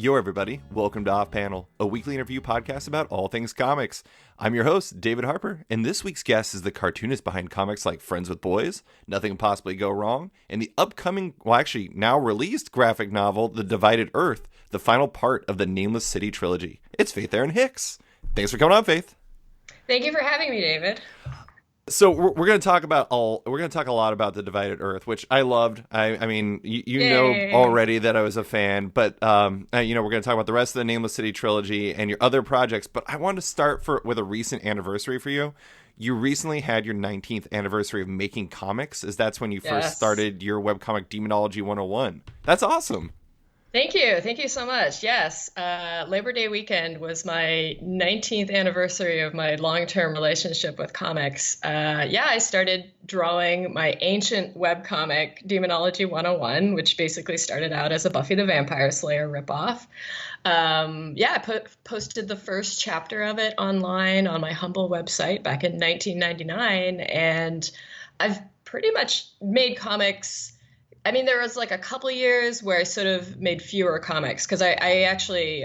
Yo, everybody. Welcome to Off Panel, a weekly interview podcast about all things comics. I'm your host, David Harper, and this week's guest is the cartoonist behind comics like Friends with Boys, Nothing Can Possibly Go Wrong, and the upcoming, now released graphic novel, The Divided Earth, the final part of the Nameless City trilogy. It's Faith Erin Hicks. Thanks for coming on, Faith. Thank you for having me, David. So we're going to talk a lot about The Divided Earth, which I loved. I mean, you know already that I was a fan, but we're going to talk about the rest of the Nameless City trilogy and your other projects. But I wanted to start with a recent anniversary for you. You recently had your 19th anniversary of making comics, as that's when you first started your webcomic Demonology 101. That's awesome. Thank you. Thank you so much. Yes. Labor Day weekend was my 19th anniversary of my long-term relationship with comics. I started drawing my ancient webcomic Demonology 101, which basically started out as a Buffy the Vampire Slayer ripoff. I posted the first chapter of it online on my humble website back in 1999, and I've pretty much made comics. I mean, there was like a couple of years where I sort of made fewer comics because I actually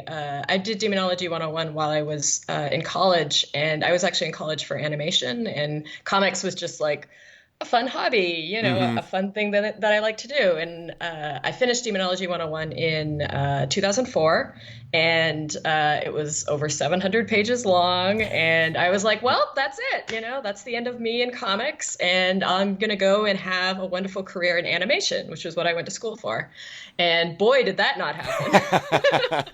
did Demonology 101 while I was in college, and I was actually in college for animation, and comics was just like a fun hobby, a fun thing that I like to do. And I finished Demonology 101 in 2004, and it was over 700 pages long. And I was like, well, that's it. That's the end of me in comics. And I'm going to go and have a wonderful career in animation, which is what I went to school for. And boy, did that not happen.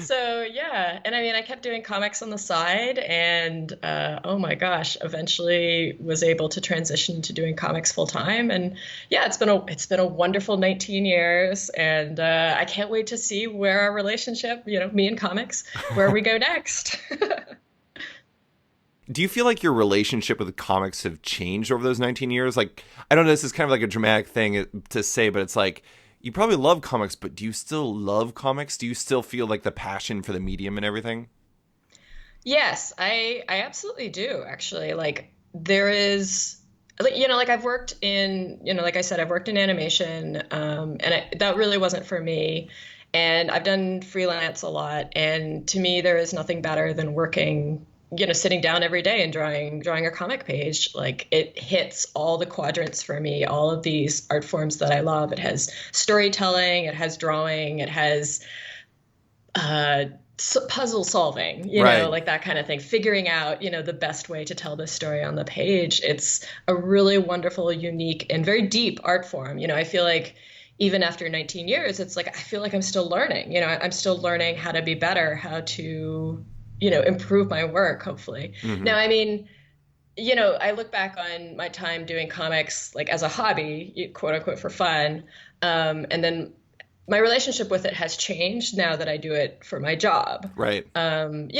So, yeah. And I mean, I kept doing comics on the side, and oh my gosh, eventually was able to transition to doing comics full time. And yeah, it's been a wonderful 19 years, and I can't wait to see where our relationship, me and comics, where we go next. Do you feel like your relationship with comics have changed over those 19 years? Like, I don't know, this is kind of like a dramatic thing to say, but it's like, you probably love comics, but do you still love comics? Do you still feel like the passion for the medium and everything? Yes, I absolutely do, actually. Like, there is, like I've worked in, like I said, I've worked in animation, that really wasn't for me. And I've done freelance a lot. And to me, there is nothing better than working, sitting down every day and drawing a comic page. Like, it hits all the quadrants for me, all of these art forms that I love. It has storytelling, it has drawing, it has puzzle solving, like that kind of thing, figuring out, the best way to tell this story on the page. It's a really wonderful, unique, and very deep art form. I feel like even after 19 years, it's like, I feel like I'm still learning, I'm still learning how to be better, how to improve my work, hopefully. Mm-hmm. Now, I mean, I look back on my time doing comics, like as a hobby, quote unquote, for fun. And then my relationship with it has changed now that I do it for my job. Right. And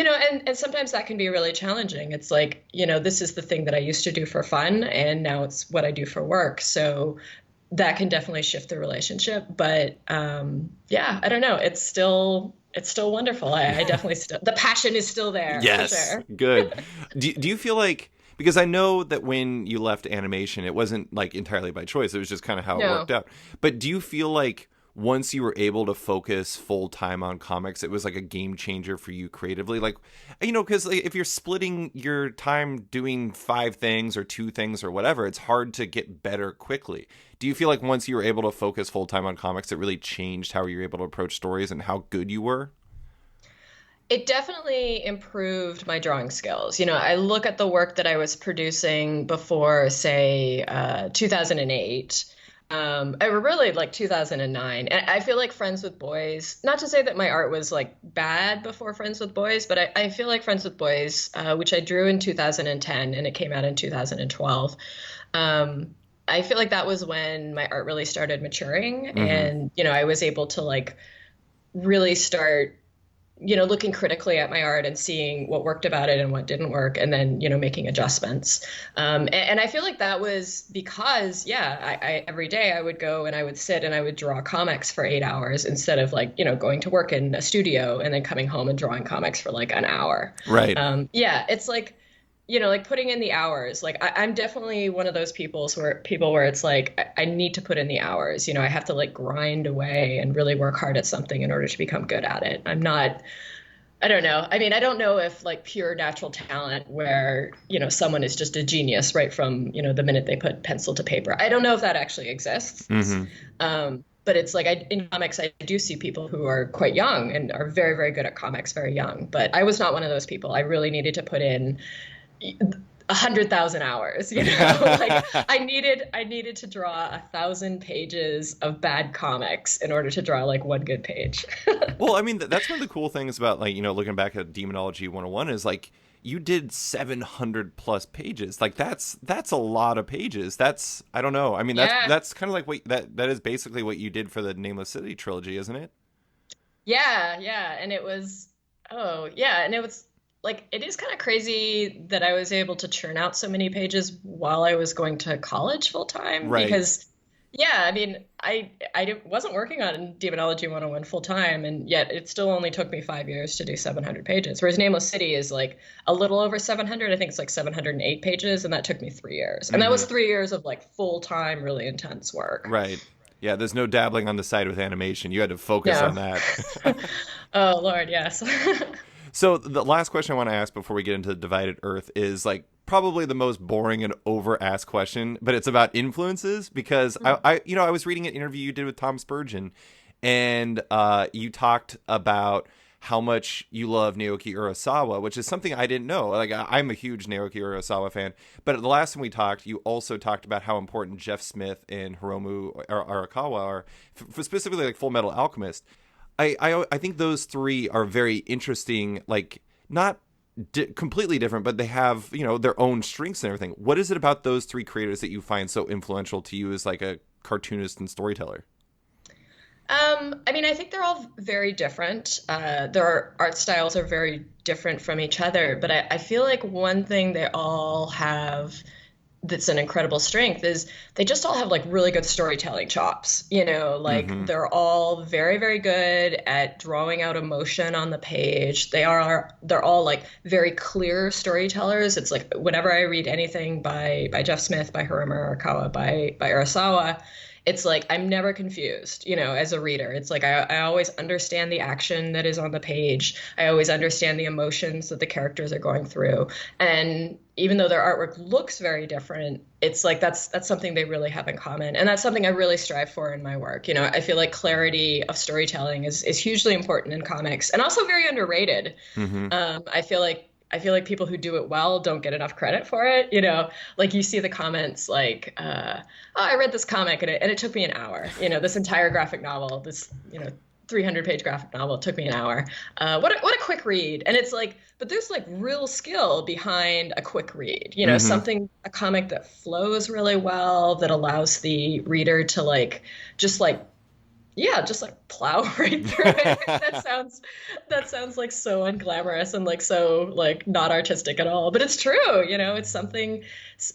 sometimes that can be really challenging. It's like, this is the thing that I used to do for fun, and now it's what I do for work. So that can definitely shift the relationship. But I don't know. It's still wonderful. I definitely the passion is still there. Yes. For sure. Good. Do you feel like, because I know that when you left animation, it wasn't like entirely by choice. It was just kind of how it worked out. But do you feel like once you were able to focus full time on comics, it was like a game changer for you creatively? Like, because if you're splitting your time doing 5 things or 2 things or whatever, it's hard to get better quickly. Do you feel like once you were able to focus full time on comics, it really changed how you were able to approach stories and how good you were? It definitely improved my drawing skills. I look at the work that I was producing before, say, 2008. I really like 2009. And I feel like Friends with Boys, not to say that my art was like bad before Friends with Boys, but I feel like Friends with Boys, which I drew in 2010 and it came out in 2012. I feel like that was when my art really started maturing. Mm-hmm. And, I was able to like really start, looking critically at my art and seeing what worked about it and what didn't work, and then, making adjustments. And I feel like that was because, I every day I would go and I would sit and I would draw comics for 8 hours instead of like, going to work in a studio and then coming home and drawing comics for like an hour. Right. It's like, like putting in the hours. Like I'm definitely one of those people where it's like I need to put in the hours. I have to like grind away and really work hard at something in order to become good at it. I don't know. I mean, I don't know if like pure natural talent where, someone is just a genius right from, the minute they put pencil to paper. I don't know if that actually exists. But it's like in comics, I do see people who are quite young and are very, very good at comics, very young. But I was not one of those people. I really needed to put in 100,000 hours, like I needed to draw 1,000 pages of bad comics in order to draw like one good page. Well, I mean, that's one of the cool things about like, looking back at Demonology 101 is like you did 700 plus pages. Like that's a lot of pages. I don't know. I mean, that's kind of like what that is basically what you did for the Nameless City trilogy, isn't it? Yeah. And it was, oh, yeah. And it was like, it is kind of crazy that I was able to churn out so many pages while I was going to college full time. Right. Because, yeah, I mean, I wasn't working on Demonology 101 full time, and yet it still only took me 5 years to do 700 pages. Whereas Nameless City is like a little over 700. I think it's like 708 pages, and that took me 3 years. And that was 3 years of like full time, really intense work. Right. Yeah, there's no dabbling on the side with animation. You had to focus on that. Oh, Lord, yes. So the last question I want to ask before we get into Divided Earth is like probably the most boring and over asked question, but it's about influences because I was reading an interview you did with Tom Spurgeon, and you talked about how much you love Naoki Urasawa, which is something I didn't know. Like I'm a huge Naoki Urasawa fan, but the last time we talked, you also talked about how important Jeff Smith and Hiromu Arakawa are, for specifically like Full Metal Alchemist. I think those three are very interesting, like not completely different, but they have, their own strengths and everything. What is it about those three creators that you find so influential to you as like a cartoonist and storyteller? I mean, I think they're all very different. Their art styles are very different from each other, but I feel like one thing they all have that's an incredible strength is they just all have like really good storytelling chops. They're all very, very good at drawing out emotion on the page. They're all like very clear storytellers. It's like whenever I read anything by Jeff Smith, by Hiromu Arakawa, by Urasawa, it's like I'm never confused, as a reader. It's like I always understand the action that is on the page. I always understand the emotions that the characters are going through. And even though their artwork looks very different, it's like that's something they really have in common. And that's something I really strive for in my work. I feel like clarity of storytelling is hugely important in comics and also very underrated. I feel like people who do it well don't get enough credit for it. Like you see the comments like, oh, I read this comic and it took me an hour. This entire graphic novel, this 300-page graphic novel took me an hour. What a quick read. And it's like, but there's like real skill behind a quick read. A comic that flows really well, that allows the reader to like just like plow right through it. That sounds like so unglamorous and like so like not artistic at all. But it's true, it's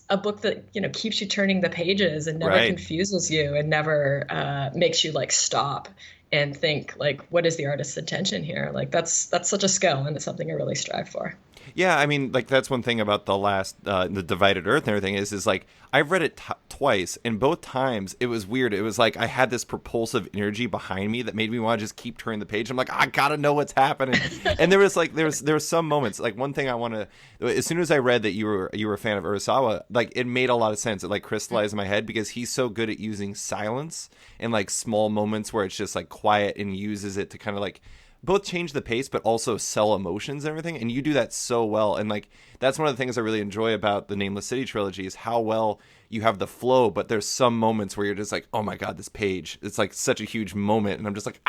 a book that, keeps you turning the pages and never confuses you and never makes you like stop and think like, what is the artist's intention here? Like that's such a skill, and it's something I really strive for. Yeah, I mean, like that's one thing about the Divided Earth and everything is like I've read it twice, and both times it was weird. It was like I had this propulsive energy behind me that made me want to just keep turning the page. I'm like, I gotta know what's happening. And there was some moments. Like one thing I want to, as soon as I read that you were a fan of Urasawa, like it made a lot of sense. It like crystallized in my head because he's so good at using silence and like small moments where it's just like quiet, and uses it to kind of like both change the pace but also sell emotions and everything, and you do that so well. And like that's one of the things I really enjoy about the Nameless City trilogy is how well you have the flow, but there's some moments where you're just like, oh my god, this page, it's like such a huge moment, and I'm just like,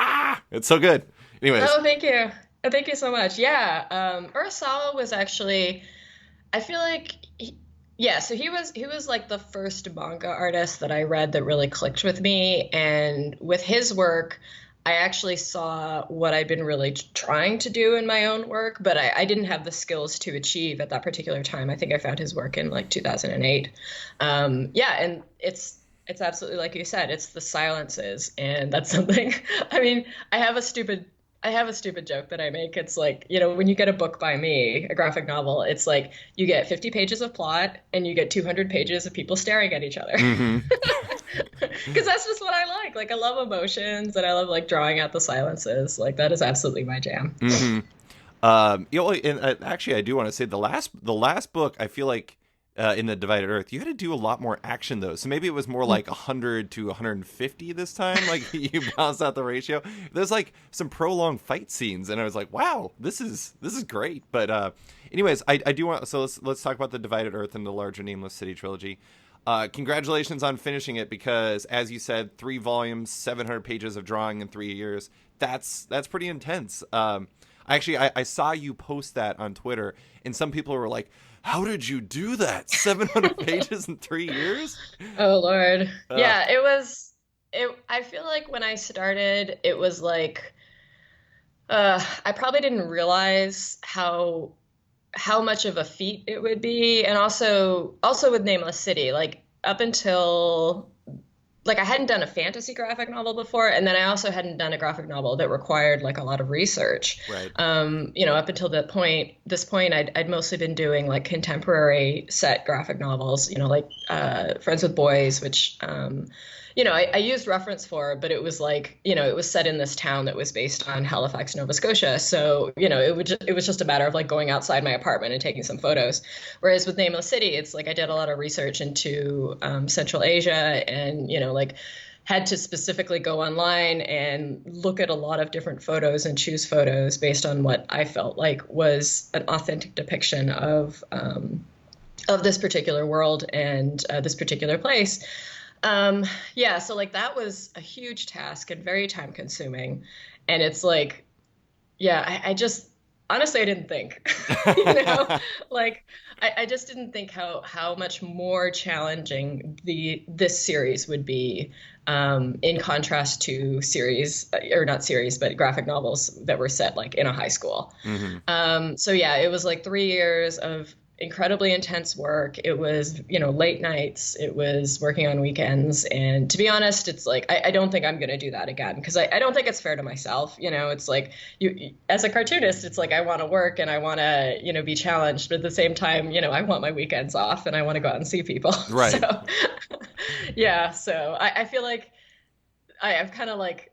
it's so good. Anyways. Thank you so much. Urasawa was actually, I feel like so he was like the first manga artist that I read that really clicked with me, and with his work I actually saw what I'd been really trying to do in my own work, but I didn't have the skills to achieve at that particular time. I think I found his work in like 2008. And it's absolutely like you said, it's the silences, and that's something. I mean, I have a stupid I have a stupid joke that I make. It's like, when you get a book by me, a graphic novel, it's like you get 50 pages of plot and you get 200 pages of people staring at each other. Mm-hmm. Because that's just what I like. Like, I love emotions and I love like drawing out the silences. Like, that is absolutely my jam. Mm-hmm. And actually, I do want to say the last book. I feel like in the Divided Earth, you had to do a lot more action though. So maybe it was more like 100 to 150 this time. Like you balanced out the ratio. There's like some prolonged fight scenes, and I was like, wow, this is great. But anyways, I do want. So let's talk about the Divided Earth and the larger Nameless City trilogy. Congratulations on finishing it, because as you said, 3 volumes, 700 pages of drawing in 3 years. That's pretty intense. Actually, I saw you post that on Twitter, and some people were like, how did you do that? 700 pages in 3 years? Oh, Lord. Yeah, I feel like when I started, it was like, I probably didn't realize how much of a feat it would be. And also with Nameless City, like up until like I hadn't done a fantasy graphic novel before, and then I also hadn't done a graphic novel that required like a lot of research. Right. Up until this point, I'd mostly been doing like contemporary set graphic novels, like Friends with Boys, which I used reference for, but it was like, it was set in this town that was based on Halifax, Nova Scotia. So, it was just a matter of like going outside my apartment and taking some photos. Whereas with Nameless City, it's like I did a lot of research into Central Asia and, like had to specifically go online and look at a lot of different photos and choose photos based on what I felt like was an authentic depiction of this particular world and this particular place. So like that was a huge task and very time consuming. And it's like, I just, honestly, I didn't think, like I just didn't think how much more challenging this series would be, in contrast to not series, but graphic novels that were set like in a high school. Mm-hmm. It was like 3 years of incredibly intense work. It was, late nights. It was working on weekends. And to be honest, it's like, I don't think I'm going to do that again, because I don't think it's fair to myself. It's like you, as a cartoonist, it's like I want to work and I want to, be challenged. But at the same time, I want my weekends off and I want to go out and see people. Right. So, so I feel like I've kind of like,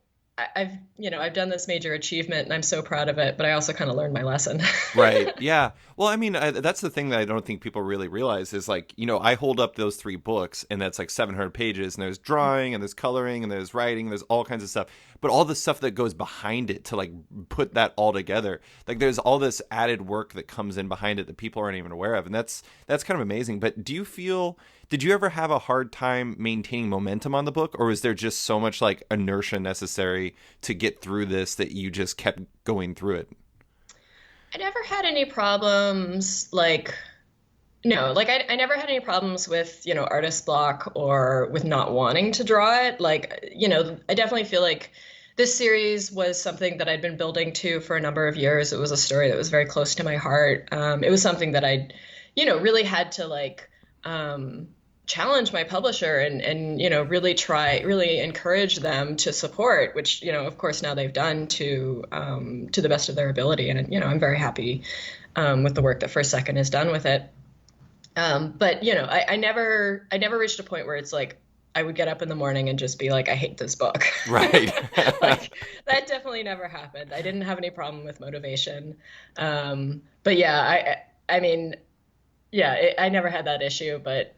I've done this major achievement and I'm so proud of it, but I also kind of learned my lesson. Right. Yeah. Well, I mean, that's the thing that I don't think people really realize is like, I hold up those 3 books and that's like 700 pages and there's drawing and there's coloring and there's writing, and there's all kinds of stuff, but all the stuff that goes behind it to like put that all together, like there's all this added work that comes in behind it that people aren't even aware of. And that's kind of amazing. But did you ever have a hard time maintaining momentum on the book, or was there just so much like inertia necessary to get through this that you just kept going through it? I never had any problems, like, no, like I never had any problems with, artist block or with not wanting to draw it. Like, I definitely feel like this series was something that I'd been building to for a number of years. It was a story that was very close to my heart. It was something that I, really had to like, challenge my publisher and really encourage them to support, which of course now they've done to the best of their ability, and I'm very happy with the work that First Second has done with it. But I never reached a point where it's like I would get up in the morning and just be like, I hate this book. Right. Like that definitely never happened. I didn't have any problem with motivation. But I mean, I never had that issue, but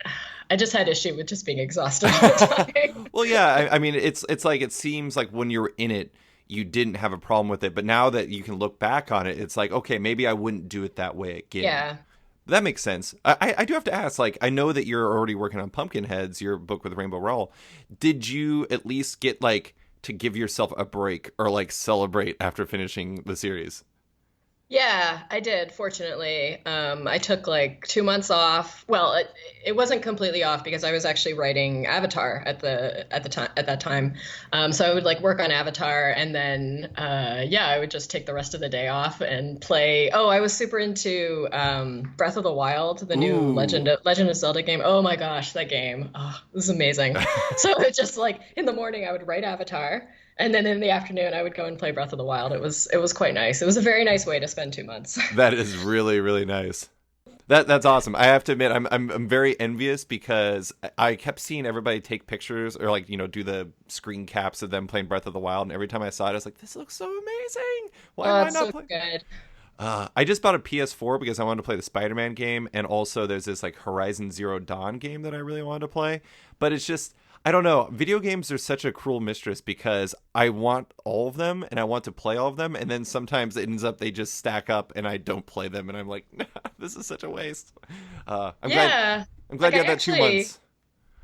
I just had issue with just being exhausted all the time. Well, yeah, I mean, it's like it seems like when you were in it, you didn't have a problem with it, but now that you can look back on it, it's like, okay, maybe I wouldn't do it that way again. Yeah. That makes sense. I do have to ask, like, I know that you're already working on Pumpkinheads, your book with Rainbow Rowell. Did you at least get, like, to give yourself a break or, like, celebrate after finishing the series? Yeah, I did, fortunately. I took like 2 months off. Well, it wasn't completely off because I was actually writing Avatar at that time. So I would like work on Avatar and then I would just take the rest of the day off and play. Oh, I was super into Breath of the Wild, the new Legend of Zelda game. Oh my gosh, that game. Oh, this is amazing. So it just like in the morning I would write Avatar. And then in the afternoon, I would go and play Breath of the Wild. It was quite nice. It was a very nice way to spend 2 months. That is really, really nice. That's awesome. I have to admit, I'm very envious because I kept seeing everybody take pictures or like do the screen caps of them playing Breath of the Wild, and every time I saw it, I was like, "This looks so amazing! Why Oh, am I it's not so playing?" good. I just bought a PS4 because I wanted to play the Spider-Man game, and also there's this like Horizon Zero Dawn game that I really wanted to play. But it's just I don't know. Video games are such a cruel mistress because I want all of them and I want to play all of them, and then sometimes it ends up they just stack up and I don't play them, and I'm like, nah, this is such a waste. I'm glad. Yeah. I'm glad Like you I had that two actually months.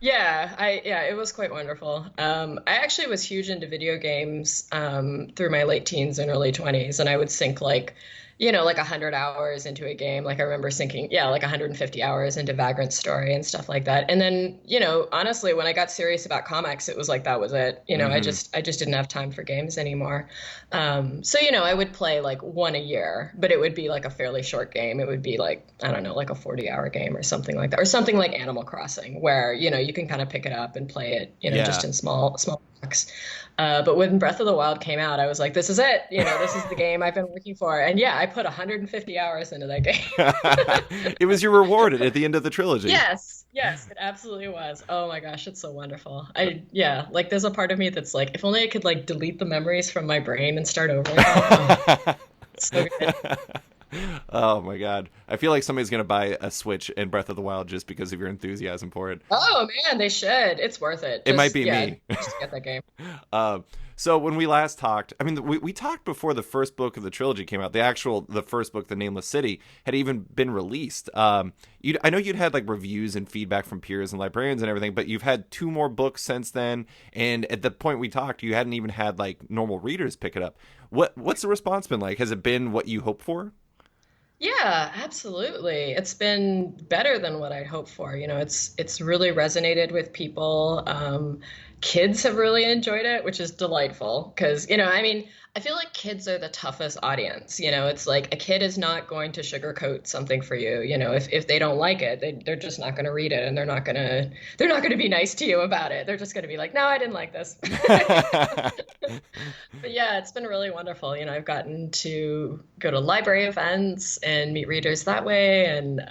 yeah, it was quite wonderful. I actually was huge into video games through my late teens and early 20s, and I would sink like 100 hours into a game. Like I remember sinking, yeah, like 150 hours into Vagrant Story and stuff like that. And then, honestly, when I got serious about comics, it was like that was it. Hmm. I just didn't have time for games anymore. So I would play like one a year, but it would be like a fairly short game. It would be like, I don't know, like a 40-hour game or something like that, or something like Animal Crossing, where you can kind of pick it up and play it, just Yeah. in small blocks. But when Breath of the Wild came out, I was like, this is it. This is the game I've been working for. And yeah, I put 150 hours into that game. It was your reward at the end of the trilogy. Yes, it absolutely was. Oh my gosh, it's so wonderful. Yeah, like there's a part of me that's like, if only I could like delete the memories from my brain and start over again. Oh, so good. Oh my god. I feel like somebody's gonna buy a Switch in Breath of the Wild just because of your enthusiasm for it. Oh man, they should. It's worth it. It might Just be yeah, me. just get that game. Um, so when we last talked, I mean, we talked before the first book of the trilogy came out. The first book, The Nameless City, had even been released. I know you'd had like reviews and feedback from peers and librarians and everything, but you've had two more books since then. And at the point we talked, you hadn't even had like normal readers pick it up. What's the response been like? Has it been what you hoped for? Yeah, absolutely. It's been better than what I'd hoped for. It's really resonated with people. Kids have really enjoyed it, which is delightful because, I mean, I feel like kids are the toughest audience. It's like a kid is not going to sugarcoat something for you. If they don't like it, they're just not going to read it, and they're not gonna be nice to you about it. They're just going to be like, no, I didn't like this. But yeah, it's been really wonderful. I've gotten to go to library events and meet readers that way, and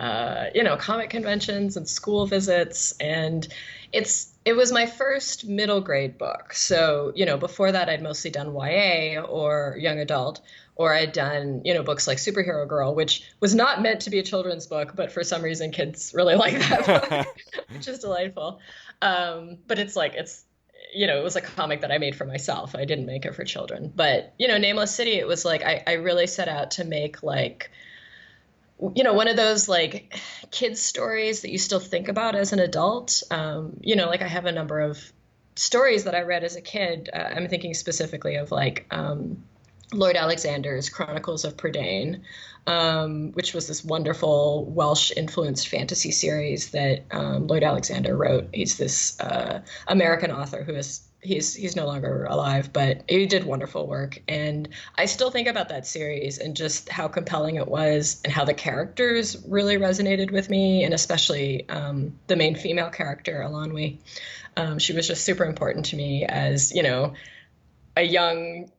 comic conventions and school visits. And it was my first middle grade book. So, before that, I'd mostly done YA or young adult, or I'd done, books like Superhero Girl, which was not meant to be a children's book, but for some reason kids really like that book, which is delightful. But it was a comic that I made for myself. I didn't make it for children. But, Nameless City, it was like I really set out to make like, one of those like kids stories that you still think about as an adult. Like I have a number of stories that I read as a kid. I'm thinking specifically of like Lord Alexander's Chronicles of Prydain, which was this wonderful Welsh-influenced fantasy series that Lord Alexander wrote. He's this American author who is he's no longer alive, but he did wonderful work. And I still think about that series and just how compelling it was, and how the characters really resonated with me, and especially the main female character, Alanwi. She was just super important to me as a young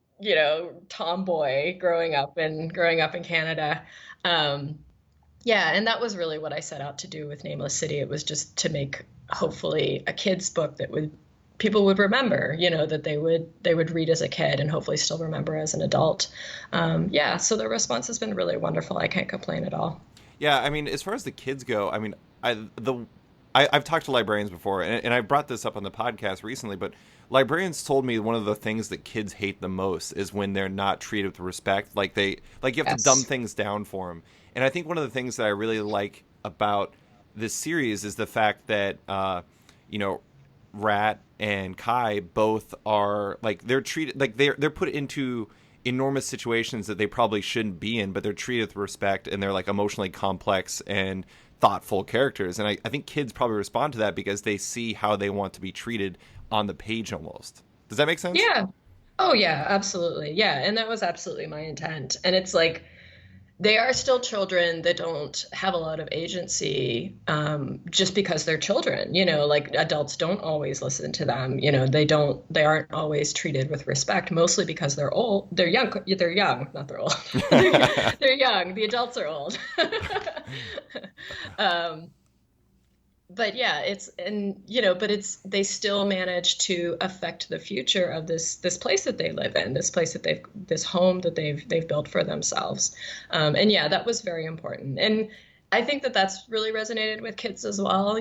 tomboy growing up in Canada. Yeah, and that was really what I set out to do with Nameless City. It was just to make hopefully a kid's book that people would remember, that they would read as a kid and hopefully still remember as an adult. Yeah, so the response has been really wonderful. I can't complain at all. Yeah, I mean, as far as the kids go, I mean, I've talked to librarians before, and I brought this up on the podcast recently, but librarians told me one of the things that kids hate the most is when they're not treated with respect. Like you have to dumb Yes. things down for them. And I think one of the things that I really like about this series is the fact that, you know, Rat and Kai both are like they're treated like they're put into enormous situations that they probably shouldn't be in, but they're treated with respect, and they're like emotionally complex and thoughtful characters. And I think kids probably respond to that because they see how they want to be treated on the page almost. Does that make sense? Yeah. Oh yeah, absolutely. Yeah, and that was absolutely my intent. And it's like they are still children that don't have a lot of agency, just because they're children. Like adults don't always listen to them. They aren't always treated with respect, mostly because they're old. They're young, not they're old. They're young. The adults are old. um, but yeah, they still manage to affect the future of this place that they live in, this home that they've built for themselves. And yeah, that was very important. And I think that that's really resonated with kids as well.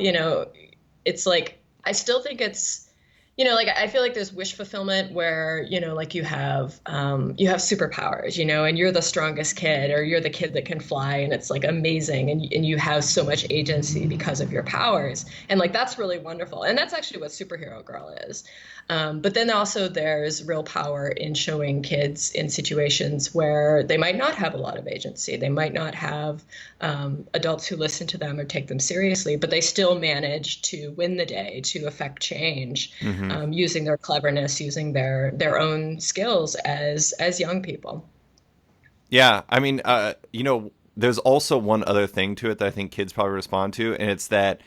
It's like, I still think it's, like I feel like there's wish fulfillment where, like you have superpowers, and you're the strongest kid, or you're the kid that can fly, and it's like amazing, and you have so much agency because of your powers, and like that's really wonderful, and that's actually what Superhero Girl is. But then also there's real power in showing kids in situations where they might not have a lot of agency. They might not have adults who listen to them or take them seriously, but they still manage to win the day, to affect change, using their cleverness, using their own skills as young people. Yeah, I mean, there's also one other thing to it that I think kids probably respond to, and it's that,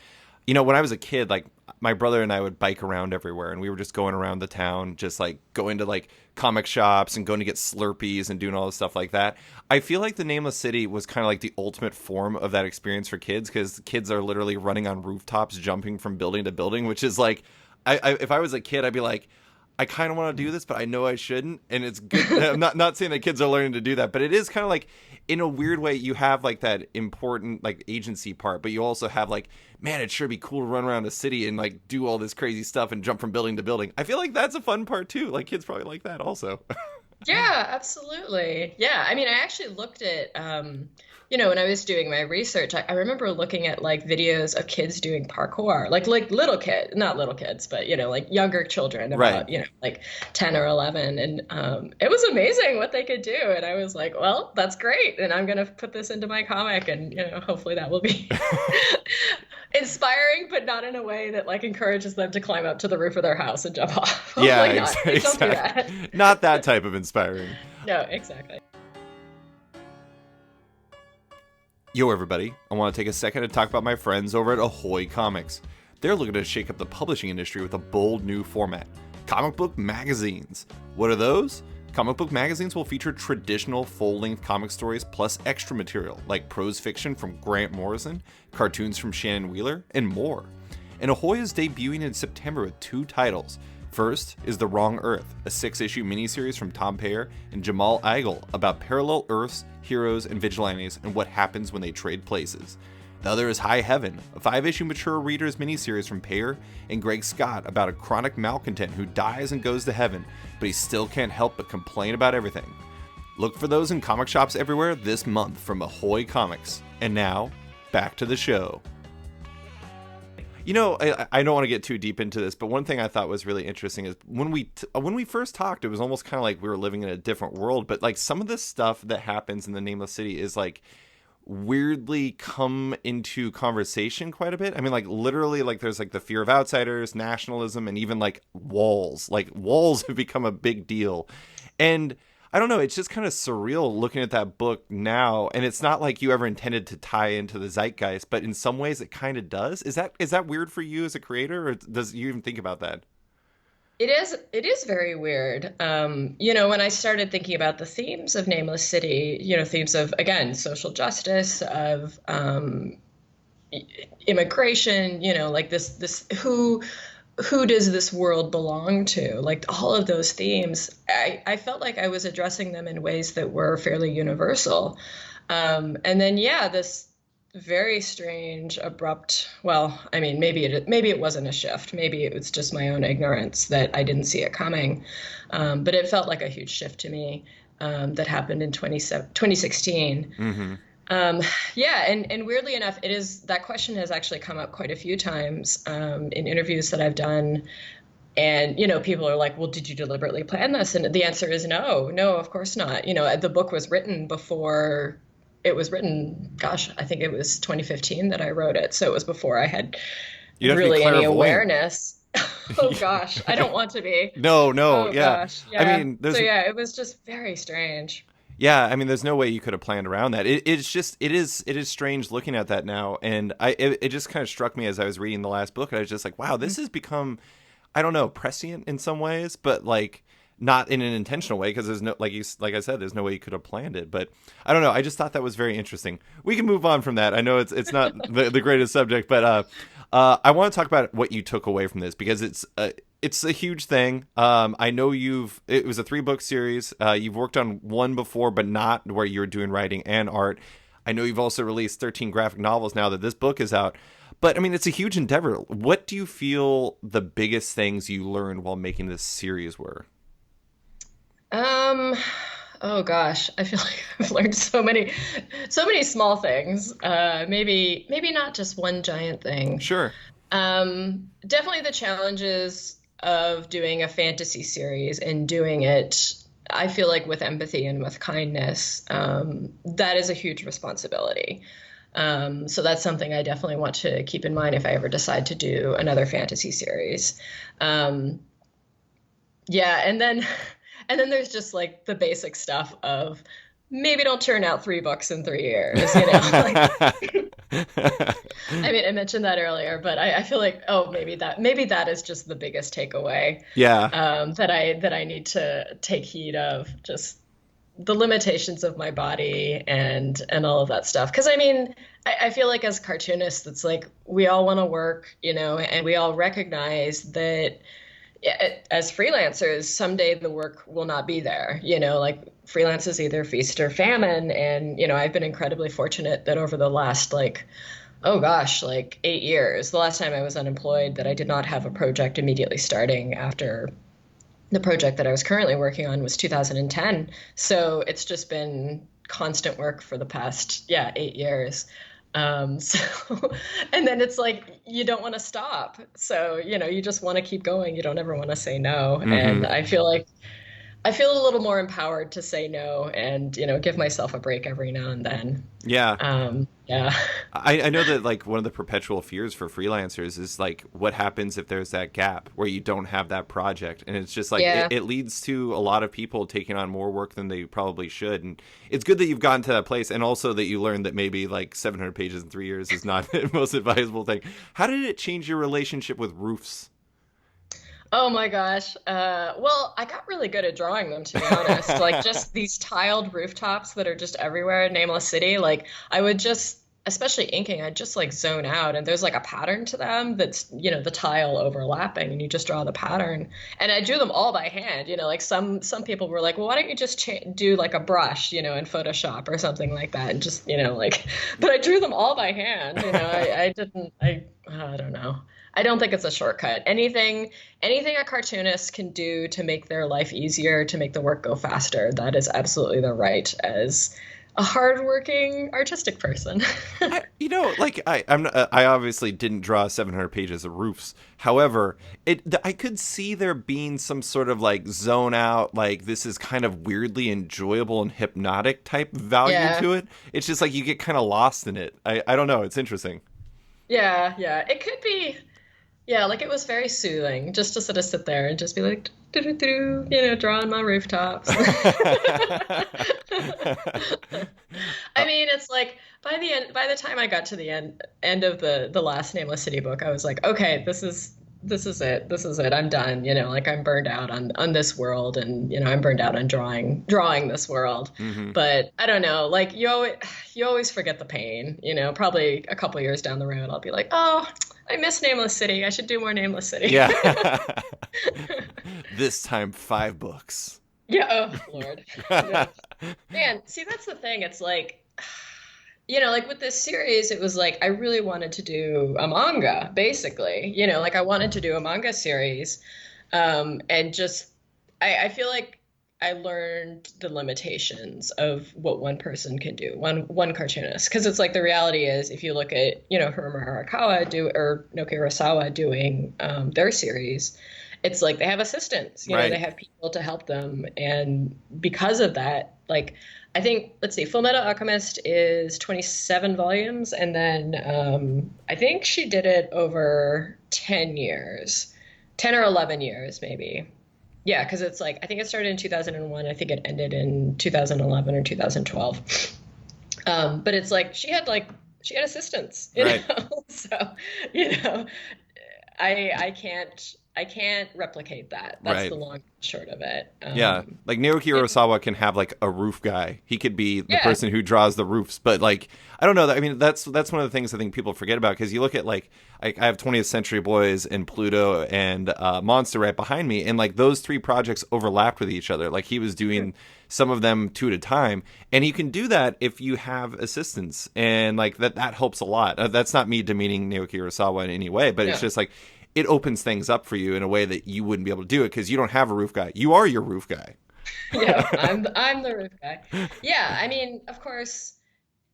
when I was a kid, like my brother and I would bike around everywhere, and we were just going around the town, just like going to like comic shops and going to get Slurpees and doing all this stuff like that. I feel like the Nameless City was kind of like the ultimate form of that experience for kids, because kids are literally running on rooftops, jumping from building to building, which is like, if I was a kid, I'd be like, I kind of want to do this, but I know I shouldn't. And it's good. I'm not saying that kids are learning to do that, but it is kind of like, in a weird way, you have like that important like agency part, but you also have like, man, it sure be cool to run around a city and like do all this crazy stuff and jump from building to building. I feel like that's a fun part too. Like kids probably like that also. Yeah, absolutely. Yeah. I mean, I actually looked at, when I was doing my research, I remember looking at like videos of kids doing parkour, like little kid, not little kids, but, like younger children, about, right, like 10 or 11. And it was amazing what they could do. And I was like, well, that's great. And I'm going to put this into my comic, and, hopefully that will be inspiring, but not in a way that like encourages them to climb up to the roof of their house and jump off. Yeah, like, exactly. Don't do that. Not that type of inspiring. No, exactly. Yo, everybody. I want to take a second to talk about my friends over at Ahoy Comics. They're looking to shake up the publishing industry with a bold new format: comic book magazines. What are those? Comic book magazines will feature traditional full-length comic stories plus extra material like prose fiction from Grant Morrison, cartoons from Shannon Wheeler, and more. And Ahoy is debuting in September with 2 titles. First is The Wrong Earth, a 6-issue miniseries from Tom Payer and Jamal Igle about parallel Earths, heroes, and vigilantes and what happens when they trade places. The other is High Heaven, a 5-issue mature readers miniseries from Payer and Greg Scott about a chronic malcontent who dies and goes to heaven, but he still can't help but complain about everything. Look for those in comic shops everywhere this month from Ahoy Comics. And now, back to the show. I don't want to get too deep into this, but one thing I thought was really interesting is when we first talked, it was almost kind of like we were living in a different world. But like some of the stuff that happens in the Nameless City is like weirdly come into conversation quite a bit. I mean, like literally, like there's like the fear of outsiders, nationalism, and even like walls. Like walls have become a big deal, and I don't know, it's just kind of surreal looking at that book now, and it's not like you ever intended to tie into the zeitgeist, but in some ways it kind of does. Is that weird for you as a creator, or does you even think about that? It is very weird. When I started thinking about the themes of Nameless City, themes of, again, social justice, of immigration, like this who does this world belong to? Like all of those themes, I felt like I was addressing them in ways that were fairly universal. And then, this very strange, abrupt, well, I mean, maybe it wasn't a shift. Maybe it was just my own ignorance that I didn't see it coming. But it felt like a huge shift to me that happened in 2016. Mm-hmm. And weirdly enough, that question has actually come up quite a few times in interviews that I've done. And, people are like, well, did you deliberately plan this? And the answer is no, of course not. The book was written before it was written. Gosh, I think it was 2015 that I wrote it. So it was before I had really any awareness. Oh, gosh, I don't want to be. No, oh, yeah. Gosh. Yeah. I mean, it was just very strange. Yeah, I mean, there's no way you could have planned around that. It is strange looking at that now, and it just kind of struck me as I was reading the last book, and I was just like, wow, this has become, I don't know, prescient in some ways, but like not in an intentional way, because there's no, like I said, there's no way you could have planned it. But I don't know, I just thought that was very interesting. We can move on from that. I know it's not the greatest subject, but I want to talk about what you took away from this, because it's a huge thing. I know it was a 3-book series. You've worked on one before, but not where you're doing writing and art. I know you've also released 13 graphic novels now that this book is out. But I mean, it's a huge endeavor. What do you feel the biggest things you learned while making this series were? Oh gosh, I feel like I've learned so many small things. Maybe not just one giant thing. Sure. Definitely the challenges of doing a fantasy series and doing it, I feel like, with empathy and with kindness. That is a huge responsibility. So that's something I definitely want to keep in mind if I ever decide to do another fantasy series. Yeah, and then there's just like the basic stuff of maybe don't turn out 3 books in 3 years, you know? Like, I mean, I mentioned that earlier, but I feel like, oh, maybe that is just the biggest takeaway. Yeah. That I need to take heed of, just the limitations of my body and all of that stuff. Because I mean, I feel like as cartoonists, it's like we all want to work, you know, and we all recognize that as freelancers, someday the work will not be there. You know, like freelance is either feast or famine. And, you know, I've been incredibly fortunate that over the last, like, oh gosh, like 8 years, the last time I was unemployed, that I did not have a project immediately starting after the project that I was currently working on was 2010. So it's just been constant work for the past, 8 years. So, and then it's like, you don't want to stop. So, you know, you just want to keep going. You don't ever want to say no. And Mm-hmm. I feel like I feel a little more empowered to say no and, you know, give myself a break every now and then. Yeah. Yeah. I know that like one of the perpetual fears for freelancers is like what happens if there's that gap where you don't have that project, and it's just like Yeah. it leads to a lot of people taking on more work than they probably should. And it's good that you've gotten to that place, and also that you learned that maybe like 700 pages in 3 years is not the most advisable thing. How did it change your relationship with roofs? Oh my gosh. Well, I got really good at drawing them, to be honest. Like just these tiled rooftops that are just everywhere in Nameless City. Like I would just, especially inking, I'd just like zone out, and there's like a pattern to them that's, you know, the tile overlapping, and you just draw the pattern. And I drew them all by hand. You know, like some people were like, well, why don't you just do like a brush, you know, in Photoshop or something like that, and just, you know, like, but I drew them all by hand. You know, I didn't, I don't know. I don't think it's a shortcut. Anything a cartoonist can do to make their life easier, to make the work go faster, that is absolutely the right as a hardworking artistic person. I obviously didn't draw 700 pages of roofs. However, I could see there being some sort of like zone out, like this is kind of weirdly enjoyable and hypnotic type value Yeah. to it. It's just like you get kind of lost in it. I don't know. It's interesting. Yeah, yeah. It could be, yeah, like it was very soothing just to sort of sit there and just be like, "Do-do-do-do," you know, drawing my rooftops. I mean, it's like by the time I got to the end of the last Nameless City book, I was like, okay, this is it. I'm done. You know, like I'm burned out on this world, and you know, I'm burned out on drawing this world. Hmm. But I don't know, like you always forget the pain. You know, probably a couple years down the road, I'll be like, oh, I miss Nameless City. I should do more Nameless City. Yeah. This time 5 books. Yeah. Oh Lord. Yeah. Man, see, that's the thing. It's like, you know, like with this series, it was like I really wanted to do a manga, basically. You know, like I wanted to do a manga series, and just I feel like I learned the limitations of what one person can do, one cartoonist. Because it's like the reality is, if you look at, you know, Hiromu Arakawa or Naoki Urasawa doing their series, it's like they have assistants, you know, Right. they have people to help them. And because of that, like, I think, let's see, Fullmetal Alchemist is 27 volumes. And then I think she did it over 10 years, 10 or 11 years, maybe. Yeah, because it's like I think it started in 2001. I think it ended in 2011 or 2012. But it's like she had assistants, you Right. know. So, you know, I can't replicate that. That's Right. the long and short of it. Yeah, like Naoki Yeah, Urasawa can have like a roof guy. He could be the yeah, person who draws the roofs, but like I don't know. I mean, that's one of the things I think people forget about because you look at like I have 20th Century Boys and Pluto and Monster right behind me, and like those three projects overlapped with each other. Like he was doing some of them two at a time, and you can do that if you have assistants, and like that helps a lot. That's not me demeaning Naoki Urasawa in any way, but it's no. just like it opens things up for you in a way that you wouldn't be able to do it because you don't have a roof guy. You are your roof guy. Yeah, I'm the roof guy. Yeah, I mean, of course,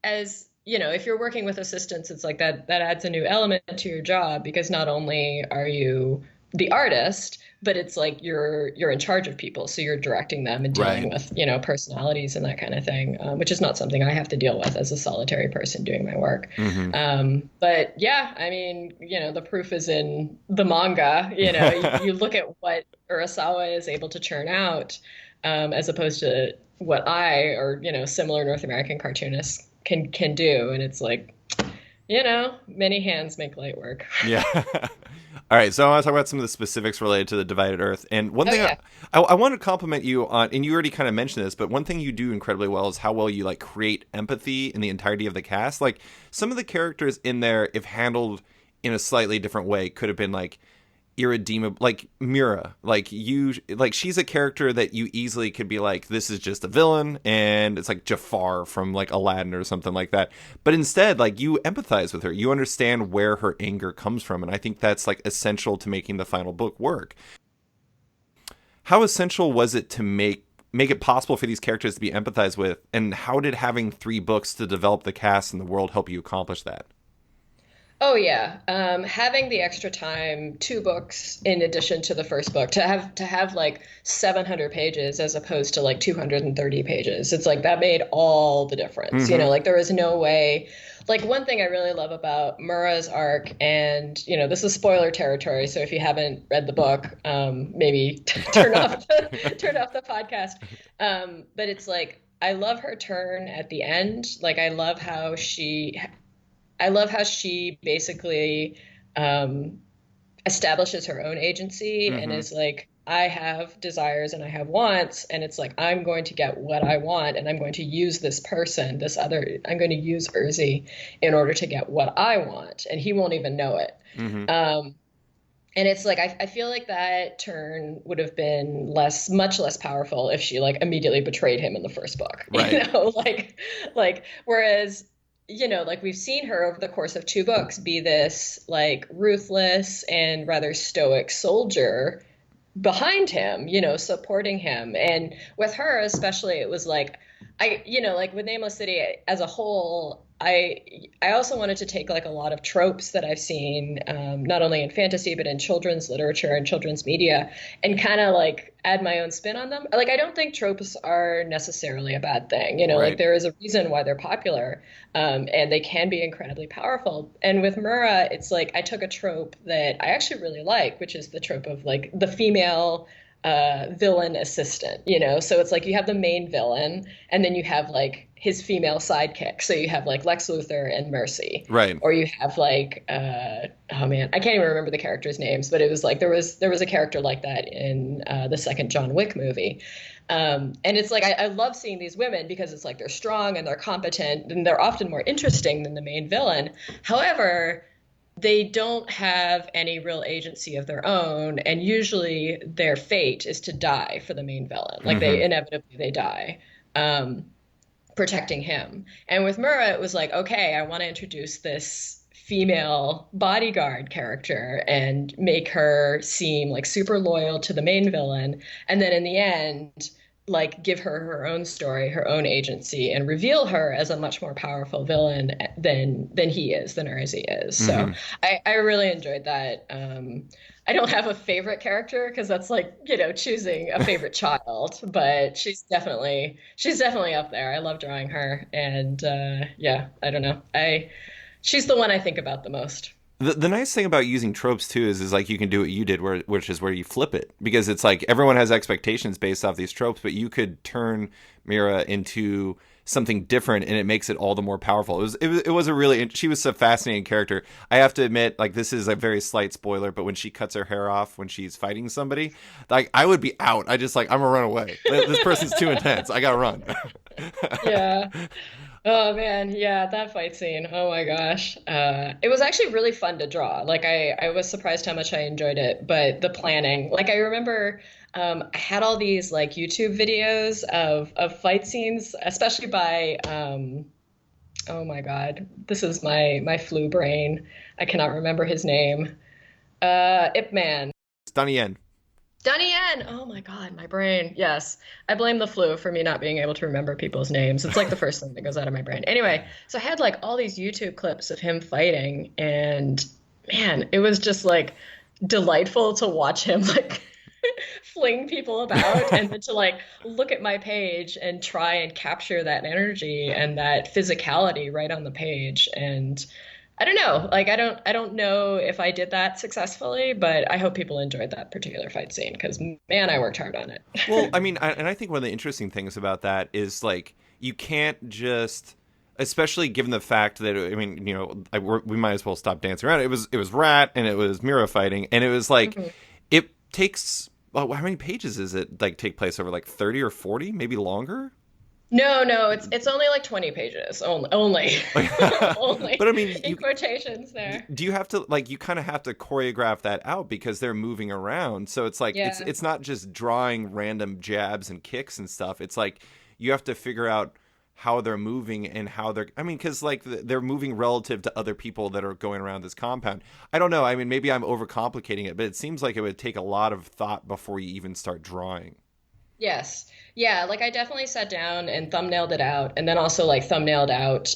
as you know, if you're working with assistants, it's like that adds a new element to your job because not only are you the artist, but it's like you're in charge of people, so you're directing them and dealing Right. with, you know, personalities and that kind of thing, which is not something I have to deal with as a solitary person doing my work. Mm-hmm. But yeah, I mean, you know, the proof is in the manga. You know, you look at what Urasawa is able to churn out, as opposed to what I or, you know, similar North American cartoonists can do, and it's like, you know, many hands make light work. Yeah. All right, so I want to talk about some of the specifics related to the Divided Earth. And one Oh thing yeah. I want to compliment you on, and you already kind of mentioned this, but one thing you do incredibly well is how well you like create empathy in the entirety of the cast. Like some of the characters in there, if handled in a slightly different way, could have been like irredeemable, like Mira, like you, like she's a character that you easily could be like, this is just a villain, and it's like Jafar from like Aladdin or something like that. But instead, like you empathize with her, you understand where her anger comes from, and I think that's like essential to making the final book work. How essential was it to make it possible for these characters to be empathized with, and how did having three books to develop the cast and the world help you accomplish that? Oh yeah, having the extra time, two books in addition to the first book, to have like 700 pages as opposed to like 230 pages. It's like that made all the difference. You know, Mm-hmm. like there was no way. Like one thing I really love about Mura's arc, and you know, this is spoiler territory, so if you haven't read the book, maybe turn off the podcast. But it's like I love her turn at the end. Like I love how she basically um, establishes her own agency and Mm-hmm. is like, I have desires and I have wants, and it's like I'm going to get what I want, and I'm going to use this person, I'm going to use Urzi in order to get what I want, and he won't even know it. Mm-hmm. Um, and it's like I feel like that turn would have been much less powerful if she like immediately betrayed him in the first book, you Right. know, like whereas you know, like we've seen her over the course of two books be this like ruthless and rather stoic soldier behind him, you know, supporting him. And with her, especially, it was like, you know, like with Nameless City as a whole, I also wanted to take like a lot of tropes that I've seen, not only in fantasy but in children's literature and children's media, and kind of like add my own spin on them. Like I don't think tropes are necessarily a bad thing. You know, like Right. there is a reason why they're popular, and they can be incredibly powerful. And with Mura, it's like I took a trope that I actually really like, which is the trope of like the female villain assistant, you know? So it's like you have the main villain and then you have like his female sidekick. So you have like Lex Luthor and Mercy. Right. Or you have like oh man, I can't even remember the characters' names, but it was like there was a character like that in the second John Wick movie. And it's like I love seeing these women because it's like they're strong and they're competent and they're often more interesting than the main villain. However, they don't have any real agency of their own, and usually their fate is to die for the main villain. Like Mm-hmm. they die, um, protecting him. And with Mura, it was like, okay, I want to introduce this female bodyguard character and make her seem like super loyal to the main villain, and then in the end like give her her own story, her own agency, and reveal her as a much more powerful villain than he is, than Urzi is. So Mm-hmm. I really enjoyed that. I don't have a favorite character because that's like, you know, choosing a favorite child, but she's definitely up there. I love drawing her, and yeah, I don't know. I She's the one I think about the most. The nice thing about using tropes too is like you can do what you did, which is where you flip it, because it's like everyone has expectations based off these tropes, but you could turn Mira into something different, and it makes it all the more powerful. It was a really, she was a fascinating character. I have to admit, like, this is a very slight spoiler, but when she cuts her hair off when she's fighting somebody, like, I would be out. I just like, I'm gonna run away. This person's too intense. I gotta run. Yeah. Oh man, yeah, that fight scene. Oh my gosh. It was actually really fun to draw. Like I was surprised how much I enjoyed it, but the planning, like I remember I had all these like YouTube videos of fight scenes, especially by oh my God, this is my flu brain. I cannot remember his name. Ip Man. Donnie Yen. Donnie Yen. Oh my God, my brain. Yes. I blame the flu for me not being able to remember people's names. It's like the first thing that goes out of my brain. Anyway, so I had like all these YouTube clips of him fighting, and man, it was just like delightful to watch him like fling people about and then to like look at my page and try and capture that energy and that physicality right on the page. And I don't know. Like I don't know if I did that successfully, but I hope people enjoyed that particular fight scene because man, I worked hard on it. Well, I mean, and I think one of the interesting things about that is like you can't just, especially given the fact that I mean, we might as well stop dancing around. It was Rat and it was Mira fighting, and it was like it takes. Well, how many pages is it like take place over, like 30 or 40, maybe longer? No, it's only like 20 pages. Only. Only. But I mean, in quotations there. Do you have to like you kind of have to choreograph that out because they're moving around. So it's like Yeah. it's not just drawing random jabs and kicks and stuff. It's like you have to figure out how they're moving and how they're, I mean, because like they're moving relative to other people that are going around this compound. I don't know. I mean, maybe I'm overcomplicating it, but it seems like it would take a lot of thought before you even start drawing. Yes. Yeah, like I definitely sat down and thumbnailed it out, and then also like thumbnailed out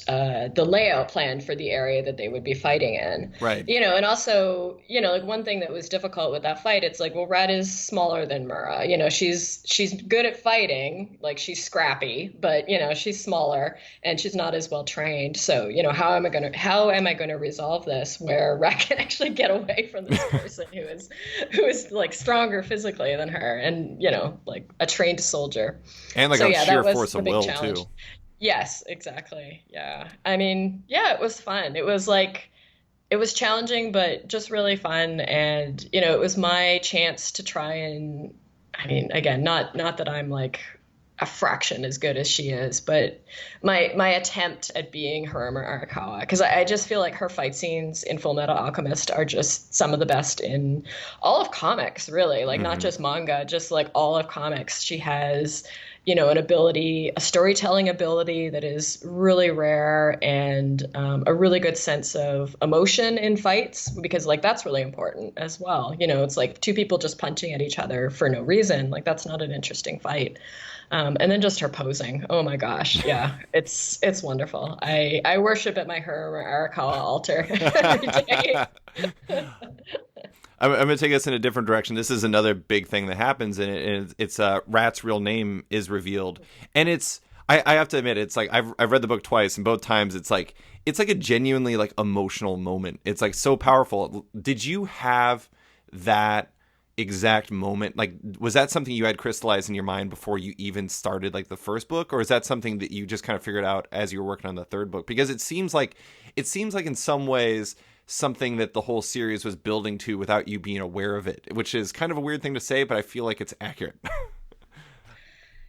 the layout plan for the area that they would be fighting in. Right. And also, like one thing that was difficult with that fight, it's like, well, Red is smaller than Mura. She's good at fighting, like she's scrappy, but she's smaller and she's not as well trained. So, how am I gonna resolve this where Red can actually get away from this person who is like stronger physically than her and like a trained soldier. And like So a yeah, sheer that was force the of big will challenge. too. Yes, exactly. Yeah. I mean, yeah, it was fun. It was like it was challenging, but just really fun. And, it was my chance to try and I mean, again, not that I'm like a fraction as good as she is, but my attempt at being Hirama Arakawa, because I just feel like her fight scenes in Full Metal Alchemist are just some of the best in all of comics, really. Like not just manga, just like all of comics. She has, an ability, a storytelling ability that is really rare, and a really good sense of emotion in fights, because like that's really important as well. It's like two people just punching at each other for no reason. Like that's not an interesting fight. And then just her posing. Oh my gosh. Yeah. It's wonderful. I worship at my Hirama Arakawa altar every day. I'm going to take us in a different direction. This is another big thing that happens, and it's Rat's real name is revealed, and it's I have to admit, it's like I've read the book twice, and both times it's like a genuinely like emotional moment. It's like so powerful. Did you have that exact moment? Like, was that something you had crystallized in your mind before you even started like the first book, or is that something that you just kind of figured out as you were working on the third book? Because it seems like in some ways something that the whole series was building to without you being aware of it, which is kind of a weird thing to say, but I feel like it's accurate.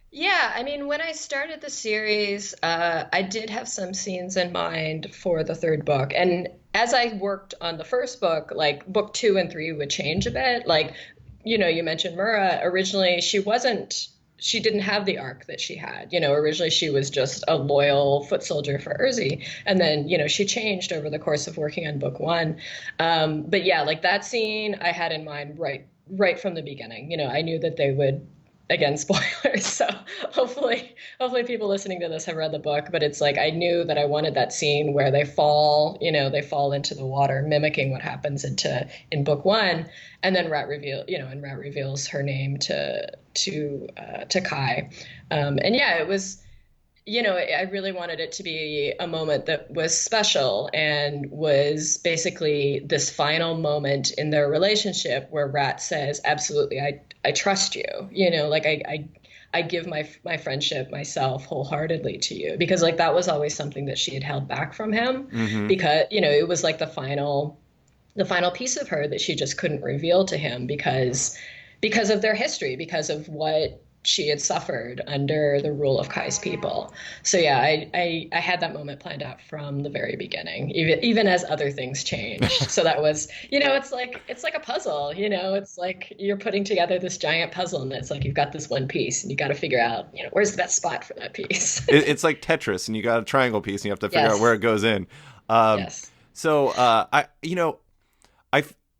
Yeah, I mean, when I started the series, I did have some scenes in mind for the third book. And as I worked on the first book, like book 2 and 3 would change a bit. Like, you mentioned Mura. Originally, she didn't have the arc that she had. Originally she was just a loyal foot soldier for Urzi. And then, she changed over the course of working on book 1. But yeah, like that scene I had in mind right from the beginning. I knew that they would, again, spoilers. So hopefully people listening to this have read the book, but it's like, I knew that I wanted that scene where they fall into the water, mimicking what happens in book 1. And then Rat reveals her name to Kai. And yeah, I really wanted it to be a moment that was special and was basically this final moment in their relationship where Rat says, absolutely, I trust you. Like I give my friendship, myself wholeheartedly to you, because like that was always something that she had held back from him, Mm-hmm. because, it was like the final piece of her that she just couldn't reveal to him because of their history, because of what she had suffered under the rule of Kai's people. So yeah, I had that moment planned out from the very beginning, even as other things changed. So that was, it's like a puzzle, it's like you're putting together this giant puzzle, and it's like you've got this one piece and you got to figure out, where's the best spot for that piece. It's like Tetris, and you got a triangle piece, and you have to figure out where Yes. it goes in. Yes. So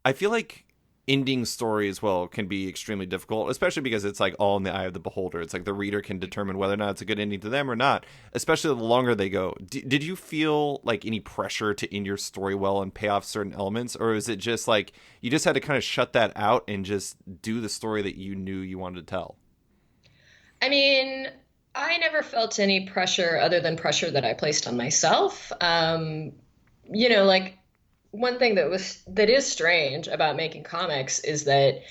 I feel like ending story as well can be extremely difficult, especially because it's like all in the eye of the beholder. It's like the reader can determine whether or not it's a good ending to them or not, especially the longer they go. Did you feel like any pressure to end your story well and pay off certain elements, or is it just like you just had to kind of shut that out and just do the story that you knew you wanted to tell? I mean, I never felt any pressure other than pressure that I placed on myself. Like one thing that is strange about making comics is that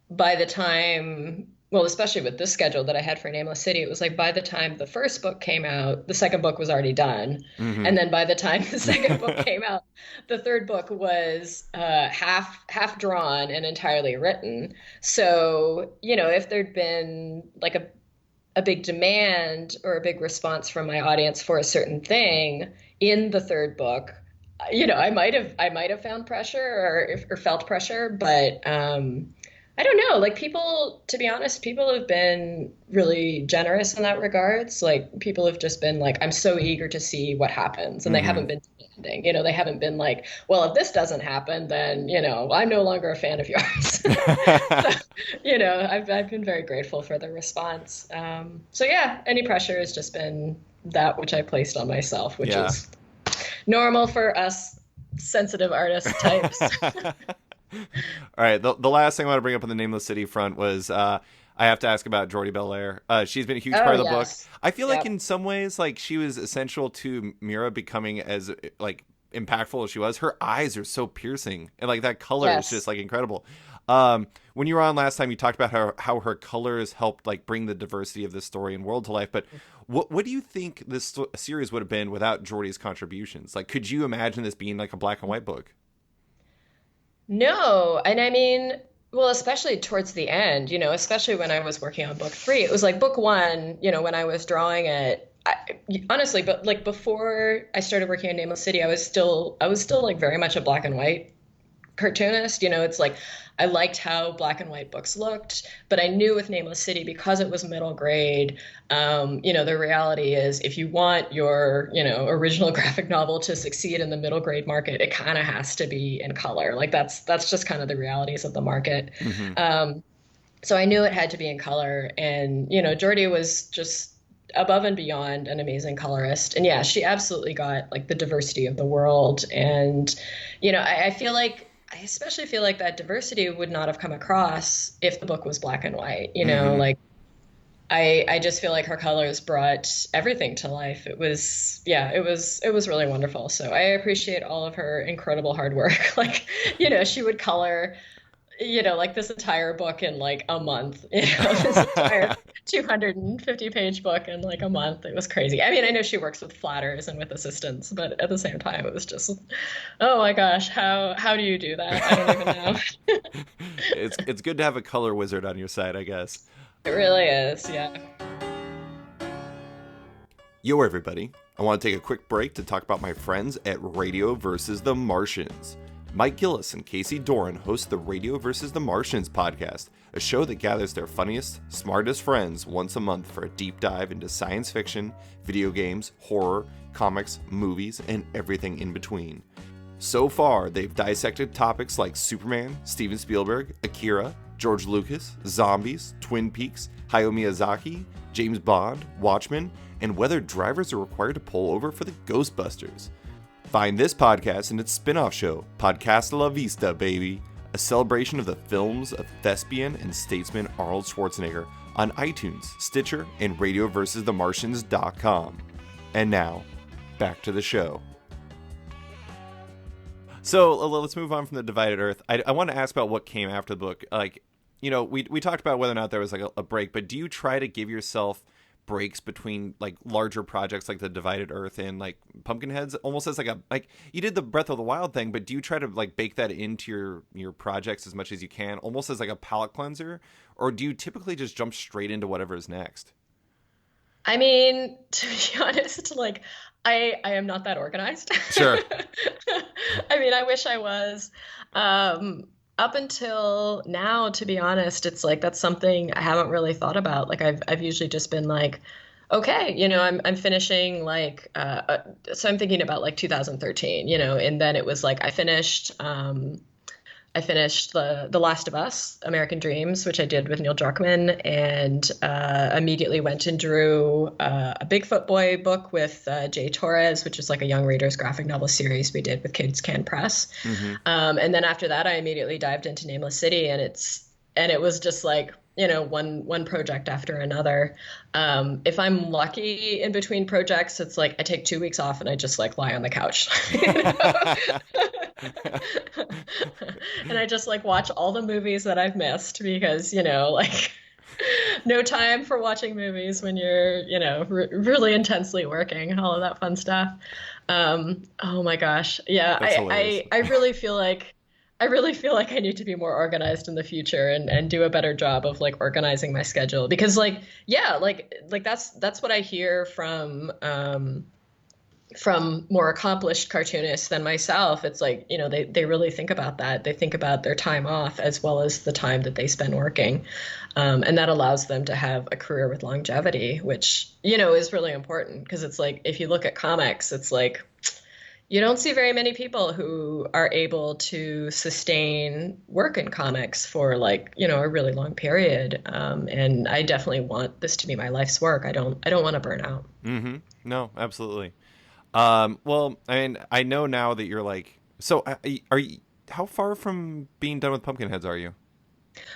by the time, well, especially with this schedule that I had for Nameless City, it was like by the time the first book came out, the second book was already done. Mm-hmm. And then by the time the second book came out, the third book was half drawn and entirely written. So, if there'd been like a big demand or a big response from my audience for a certain thing in the third book, I might have found pressure or felt pressure, but I don't know. Like people, to be honest, people have been really generous in that regards. Like people have just been like, I'm so eager to see what happens, and they Mm-hmm. haven't been demanding. They haven't been like, well, if this doesn't happen, then I'm no longer a fan of yours. So, I've been very grateful for the response. So yeah, any pressure has just been that which I placed on myself, which Yeah. is normal for us sensitive artist types. All right. The last thing I want to bring up on the Nameless City front was I have to ask about Jordie Bellaire. She's been a huge Oh, part of the book. yes. I feel like Yep. in some ways, like she was essential to Mira becoming as like impactful as she was. Her eyes are so piercing, and like that color is just Yes. like incredible. When you were on last time, you talked about how her colors helped like bring the diversity of this story and world to life. But what do you think this series would have been without Jordie's contributions? Like, could you imagine this being like a black and white book? No, and I mean, well, especially towards the end, especially when I was working on book three, it was like book one, when I was drawing it, honestly, but like before I started working on Nameless City, I was still like very much a black and white cartoonist. It's like I liked how black and white books looked, but I knew with Nameless City, because it was middle grade, the reality is if you want your, original graphic novel to succeed in the middle grade market, it kind of has to be in color. Like that's just kind of the realities of the market. Mm-hmm. Um, so I knew it had to be in color, and Jordie was just above and beyond an amazing colorist. And yeah, she absolutely got like the diversity of the world. And I especially feel like that diversity would not have come across if the book was black and white. Mm-hmm. Like I just feel like her colors brought everything to life. It was really wonderful. So I appreciate all of her incredible hard work. Like, she would color, like this entire book in like a month, this entire 250-page book in like a month. It was crazy. I mean, I know she works with flatters and with assistants, but at the same time, it was just, oh my gosh, how do you do that? I don't even know. It's good to have a color wizard on your side, I guess. It really is, yeah. Yo, everybody. I want to take a quick break to talk about my friends at Radio vs. the Martians. Mike Gillis and Casey Doran host the Radio vs. the Martians podcast, a show that gathers their funniest, smartest friends once a month for a deep dive into science fiction, video games, horror, comics, movies, and everything in between. So far, they've dissected topics like Superman, Steven Spielberg, Akira, George Lucas, zombies, Twin Peaks, Hayao Miyazaki, James Bond, Watchmen, and whether drivers are required to pull over for the Ghostbusters. Find this podcast and its spin-off show, Podcast La Vista, baby, a celebration of the films of thespian and statesman Arnold Schwarzenegger on iTunes, Stitcher, and RadioVersusTheMartians.com. And now, back to the show. So let's move on from the Divided Earth. I want to ask about what came after the book. Like, you know, we talked about whether or not there was like a break, but do you try to give yourself breaks between like larger projects like the Divided Earth and like Pumpkinheads, almost as like you did the Breath of the Wild thing, but do you try to like bake that into your projects as much as you can, almost as like a palate cleanser, or do you typically just jump straight into whatever is next? I mean, to be honest, like I am not that organized. Sure. I mean, I wish I was. Up until now, to be honest, it's like that's something I haven't really thought about. Like I've usually just been like, okay, you know, I'm finishing like so I'm thinking about like 2013, you know, and then it was like I finished the Last of Us, American Dreams, which I did with Neil Druckmann, and immediately went and drew a Bigfoot Boy book with Jay Torres, which is like a young readers graphic novel series we did with Kids Can Press. Mm-hmm. And then after that, I immediately dived into Nameless City, and it was just like, you know, one project after another. If I'm lucky in between projects, it's like I take 2 weeks off and I just like lie on the couch. You know? And I just like watch all the movies that I've missed because, you know, like no time for watching movies when you're, you know, really intensely working, all of that fun stuff. Oh my gosh. Yeah. I really feel like I need to be more organized in the future and do a better job of like organizing my schedule because like, yeah, like that's what I hear from more accomplished cartoonists than myself. It's like, you know, they really think about that. They think about their time off as well as the time that they spend working. And that allows them to have a career with longevity, which, you know, is really important because it's like, if you look at comics, it's like, you don't see very many people who are able to sustain work in comics for like, you know, a really long period. And I definitely want this to be my life's work. I don't want to burn out. Mm-hmm. No, absolutely. Well, I mean, I know now that you're like, so are you, how far from being done with Pumpkinheads are you?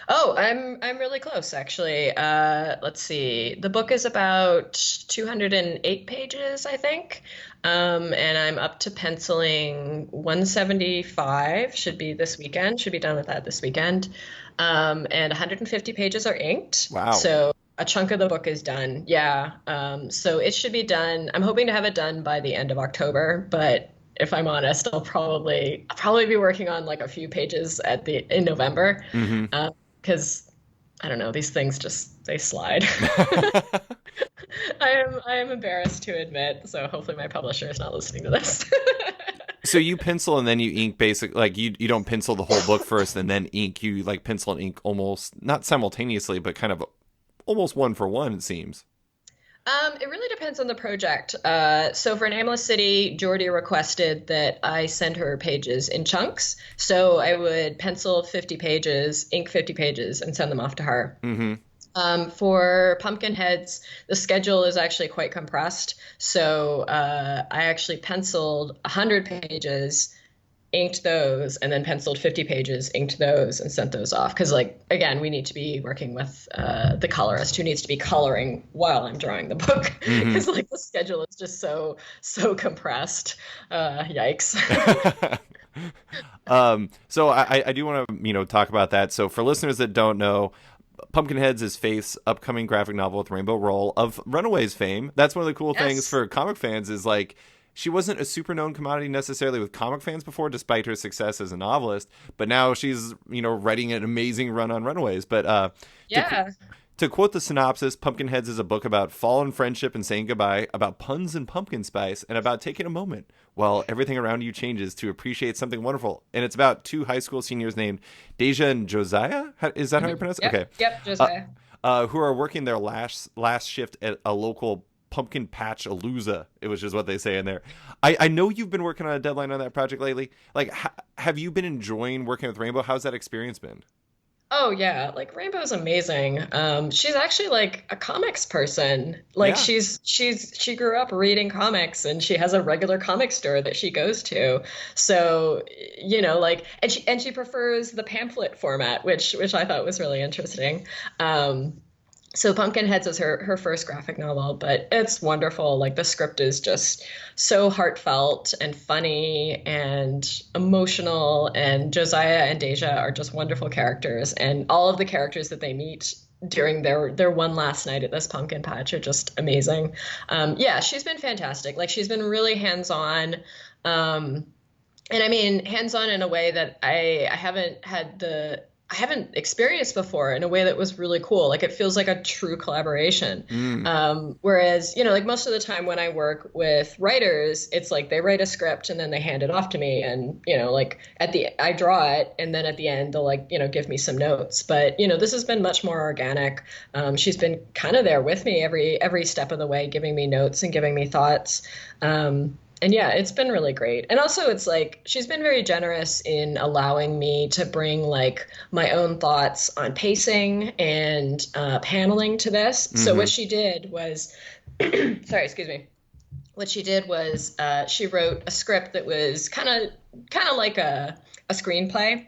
Oh, I'm really close actually. Let's see. The book is about 208 pages, I think. And I'm up to penciling 175. Should be this weekend. Should be done with that this weekend. And 150 pages are inked. Wow. So a chunk of the book is done. Yeah. So it should be done. I'm hoping to have it done by the end of October, but if I'm honest, I'll probably be working on like a few pages in November. Mm-hmm. Because I don't know, these things just they slide. I am embarrassed to admit, so hopefully my publisher is not listening to this. So you pencil and then you ink, basically, like you don't pencil the whole book first and then ink. You like pencil and ink almost not simultaneously, but kind of almost one for one, it seems. It really depends on the project. So for Nameless City, Jordie requested that I send her pages in chunks. So I would pencil 50 pages, ink 50 pages, and send them off to her. Mm-hmm. For Pumpkinheads, the schedule is actually quite compressed. So I actually penciled 100 pages, inked those, and then penciled 50 pages, inked those, and sent those off. Because, like, again, we need to be working with the colorist who needs to be coloring while I'm drawing the book. Because, like, the schedule is just so compressed. Yikes. So I do want to, talk about that. So for listeners that don't know, Pumpkinheads is Faith's upcoming graphic novel with Rainbow Rowell of Runaways fame. That's one of the cool things for comic fans is, like, she wasn't a super known commodity necessarily with comic fans before, despite her success as a novelist. But now she's, writing an amazing run on Runaways. But to quote the synopsis, Pumpkinheads is a book about fallen friendship and saying goodbye, about puns and pumpkin spice, and about taking a moment while everything around you changes to appreciate something wonderful. And it's about two high school seniors named Deja and Josiah. Is that how you pronounce it? Yep, okay. Yep, Josiah. Who are working their last shift at a local pumpkin patch Aluza, which is what they say in there. I know you've been working on a deadline on that project lately. Like, have you been enjoying working with Rainbow? How's that experience been? Oh yeah, like Rainbow's amazing. She's actually like a comics person. Like she grew up reading comics and she has a regular comic store that she goes to. So, like and she prefers the pamphlet format, which I thought was really interesting. So Pumpkinheads is her first graphic novel, but it's wonderful. Like the script is just so heartfelt and funny and emotional, and Josiah and Deja are just wonderful characters, and all of the characters that they meet during their one last night at this pumpkin patch are just amazing. Yeah, she's been fantastic. Like she's been really hands-on. And I mean, hands-on in a way that I haven't experienced before in a way that was really cool. Like it feels like a true collaboration. Whereas, you know, like most of the time when I work with writers, it's like they write a script and then they hand it off to me, and, you know, like I draw it, and then at the end they'll, like, you know, give me some notes. But, you know, this has been much more organic. She's been kind of there with me every step of the way, giving me notes and giving me thoughts. And yeah, it's been really great. And also it's like she's been very generous in allowing me to bring like my own thoughts on pacing and paneling to this. So what she did was, sorry, excuse me. What she did was she wrote a script that was kind of like a screenplay.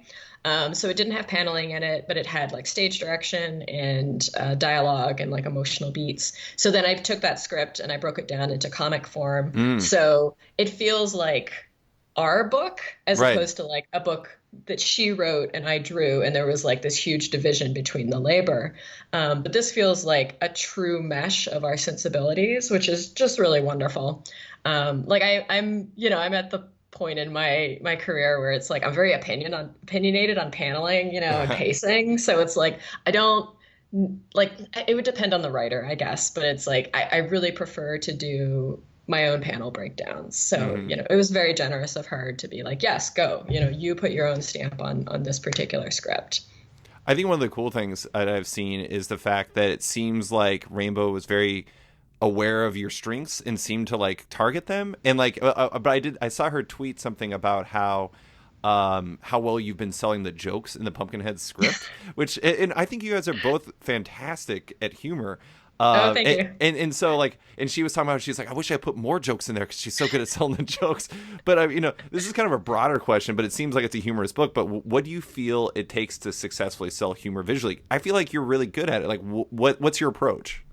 So it didn't have paneling in it, but it had like stage direction and dialogue and like emotional beats. So then I took that script and I broke it down into comic form. So it feels like our book as opposed to like a book that she wrote and I drew, and there was like this huge division between the labor. But this feels like a true mesh of our sensibilities, which is just really wonderful. Like I'm at the point in my career where it's like I'm very opinionated on paneling, you know, and pacing. So it's like I don't like it would depend on the writer, I guess, but it's like I really prefer to do my own panel breakdowns. So, you know, it was very generous of her to be like, yes, go, you know, you put your own stamp on this particular script. I think one of the cool things that I've seen is the fact that it seems like Rainbow was very aware of your strengths and seemed to like target them. And like, but I saw her tweet something about how well you've been selling the jokes in the Pumpkinhead script, which, and I think you guys are both fantastic at humor. Thank you. And so like, and she was talking about, she's like, I wish I put more jokes in there because she's so good at selling the jokes. But you know, this is kind of a broader question, but it seems like it's a humorous book. But what do you feel it takes to successfully sell humor visually? I feel like you're really good at it. Like, what's your approach?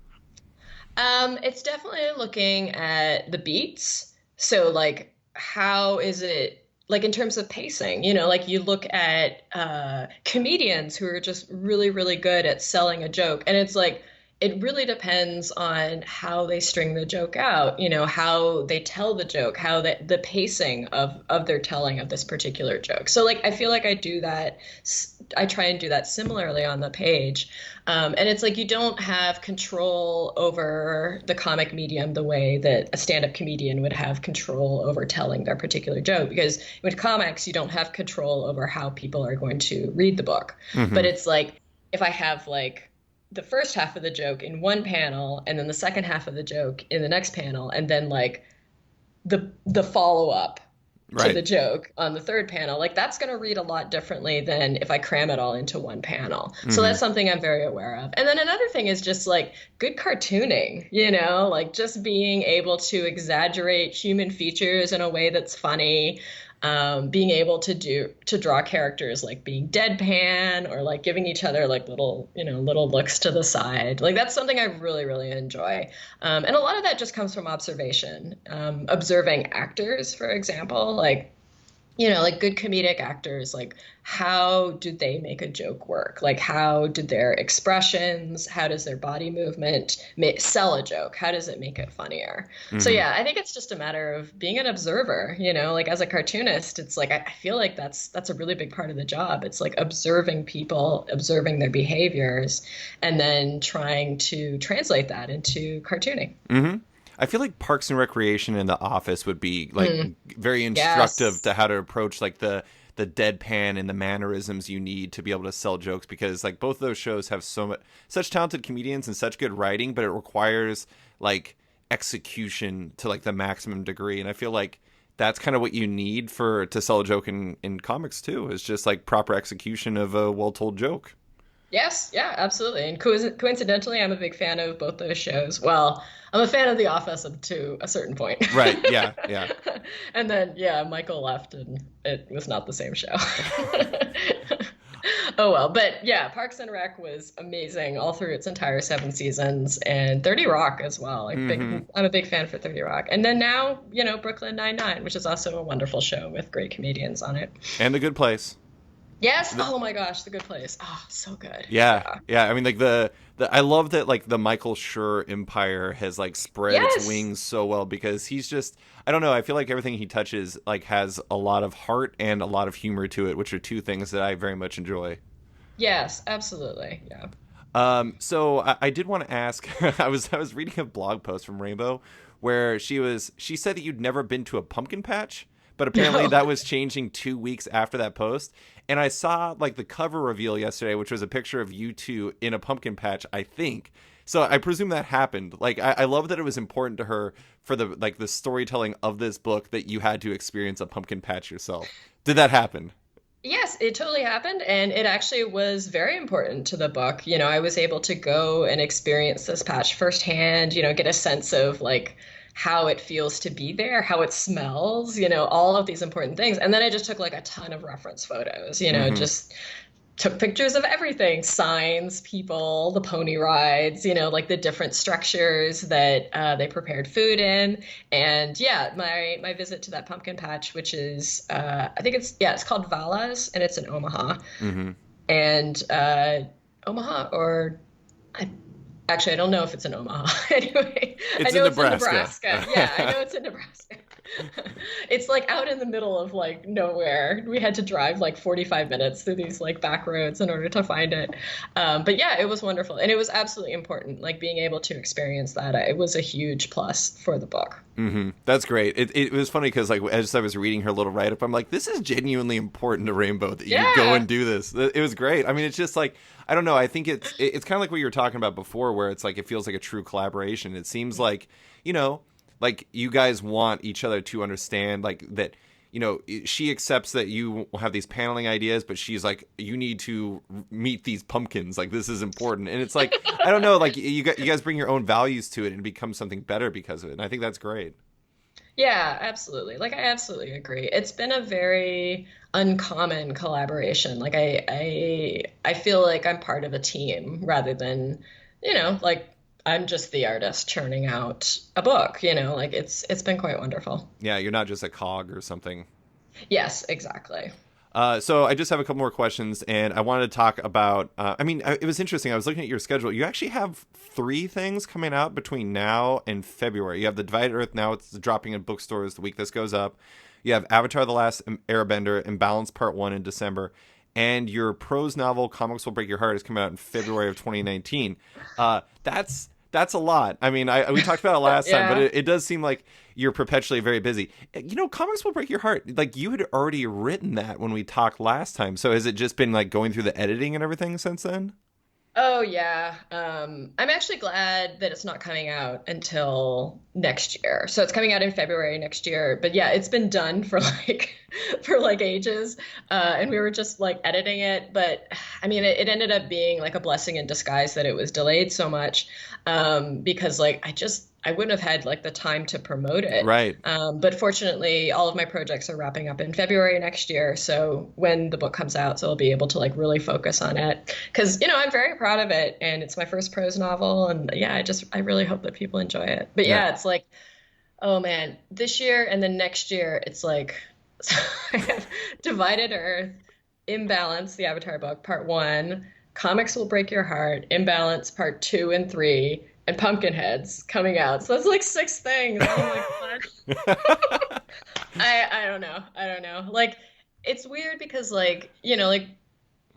It's definitely looking at the beats. So like, how is it like in terms of pacing, you know, like you look at comedians who are just really, really good at selling a joke, and it's like, it really depends on how they string the joke out, you know, how they tell the joke, how the pacing of their telling of this particular joke. So like, I feel like I do that. I try and do that similarly on the page. And it's like, you don't have control over the comic medium the way that a stand-up comedian would have control over telling their particular joke, because with comics, you don't have control over how people are going to read the book. But it's like, if I have like the first half of the joke in one panel and then the second half of the joke in the next panel, and then like the follow-up to the joke on the third panel, like that's going to read a lot differently than if I cram it all into one panel. So that's something I'm very aware of. And then another thing is just like good cartooning, you know, like just being able to exaggerate human features in a way that's funny. Being able to draw characters like being deadpan or like giving each other like little looks to the side. Like that's something I really, really enjoy. And a lot of that just comes from observation, observing actors, for example, like, you know, like good comedic actors, like how do they make a joke work? Like how do their expressions, how does their body movement sell a joke? How does it make it funnier? So yeah, I think it's just a matter of being an observer, you know, like as a cartoonist, it's like, I feel like that's a really big part of the job. It's like observing people, observing their behaviors, and then trying to translate that into cartooning. I feel like Parks and Recreation and The Office would be like very instructive to how to approach like the deadpan and the mannerisms you need to be able to sell jokes, because like both of those shows have such talented comedians and such good writing, but it requires like execution to like the maximum degree. And I feel like that's kind of what you need to sell a joke in comics too, is just like proper execution of a well-told joke. Yes, yeah, absolutely. And coincidentally, I'm a big fan of both those shows. Well, I'm a fan of The Office up to a certain point. Right, yeah, yeah. And then, yeah, Michael left and it was not the same show. Oh well, but yeah, Parks and Rec was amazing all through its entire 7 seasons, and 30 Rock as well. I'm a big fan for 30 Rock, and then now Brooklyn Nine-Nine, which is also a wonderful show with great comedians on it. And The Good Place. Yes. Oh my gosh, The Good Place. Oh, so good. Yeah. I mean, like the I love that like the Michael Schur empire has like spread its wings so well, because he's just, I don't know, I feel like everything he touches like has a lot of heart and a lot of humor to it, which are two things that I very much enjoy. Yes, absolutely. Yeah. So I did want to ask, I was reading a blog post from Rainbow where she said that you'd never been to a pumpkin patch, but apparently that was changing 2 weeks after that post. And I saw like the cover reveal yesterday, which was a picture of you two in a pumpkin patch, I think. So I presume that happened. Like, I love that it was important to her for the storytelling of this book that you had to experience a pumpkin patch yourself. Did that happen? Yes, it totally happened. And it actually was very important to the book. I was able to go and experience this patch firsthand, get a sense of like how it feels to be there, how it smells, all of these important things. And then I just took like a ton of reference photos, just took pictures of everything, signs, people, the pony rides, like the different structures that they prepared food in. And yeah, my visit to that pumpkin patch, which is, I think it's called Vala's, and it's in Omaha. Mm-hmm. And Omaha, or actually, I don't know if it's in Omaha. Anyway, I know it's in Nebraska. Yeah, I know it's in Nebraska. It's like out in the middle of like nowhere. We had to drive like 45 minutes through these like back roads in order to find it. But yeah, it was wonderful. And it was absolutely important. Like being able to experience that, it was a huge plus for the book. Mm-hmm. That's great. It was funny because like as I was reading her little write-up, I'm like, this is genuinely important to Rainbow that you go and do this. It was great. I mean, it's just like, I don't know. I think it's kind of like what you were talking about before, where it's like it feels like a true collaboration. It seems like, like you guys want each other to understand like that, she accepts that you have these paneling ideas, but she's like, you need to meet these pumpkins. Like, this is important. And it's like, I don't know, like you guys bring your own values to it and it becomes something better because of it. And I think that's great. Yeah, absolutely. Like, I absolutely agree. It's been a very uncommon collaboration. Like, I feel like I'm part of a team rather than, like I'm just the artist churning out a book. Like it's been quite wonderful. Yeah, you're not just a cog or something. Yes, exactly. So I just have a couple more questions, and I wanted to talk about, it was interesting. I was looking at your schedule. You actually have 3 things coming out between now and February. You have The Divided Earth. Now it's dropping in bookstores the week this goes up. You have Avatar: The Last Airbender, Imbalance Part 1 in December. And your prose novel, Comics Will Break Your Heart, is coming out in February of 2019. That's a lot. I mean, we talked about it last time, but it does seem like you're perpetually very busy. Comics Will Break Your Heart. Like, you had already written that when we talked last time. So has it just been like going through the editing and everything since then? Oh, yeah. I'm actually glad that it's not coming out until next year. So it's coming out in February next year. But yeah, it's been done for like ages. And we were just like editing it. But I mean, it ended up being like a blessing in disguise that it was delayed so much, because like I wouldn't have had like the time to promote it. Right. But fortunately, all of my projects are wrapping up in February next year. So when the book comes out, so I'll be able to like really focus on it, because, I'm very proud of it, and it's my first prose novel. And yeah, I really hope that people enjoy it. But yeah, it's like, oh man, this year and then next year, it's like, I have Divided Earth, Imbalance, the Avatar book, Part 1, Comics Will Break Your Heart, Imbalance, Part 2 and 3, and Pumpkinheads coming out. So that's like 6 things. I'm like, what? I don't know. Like, it's weird because like, like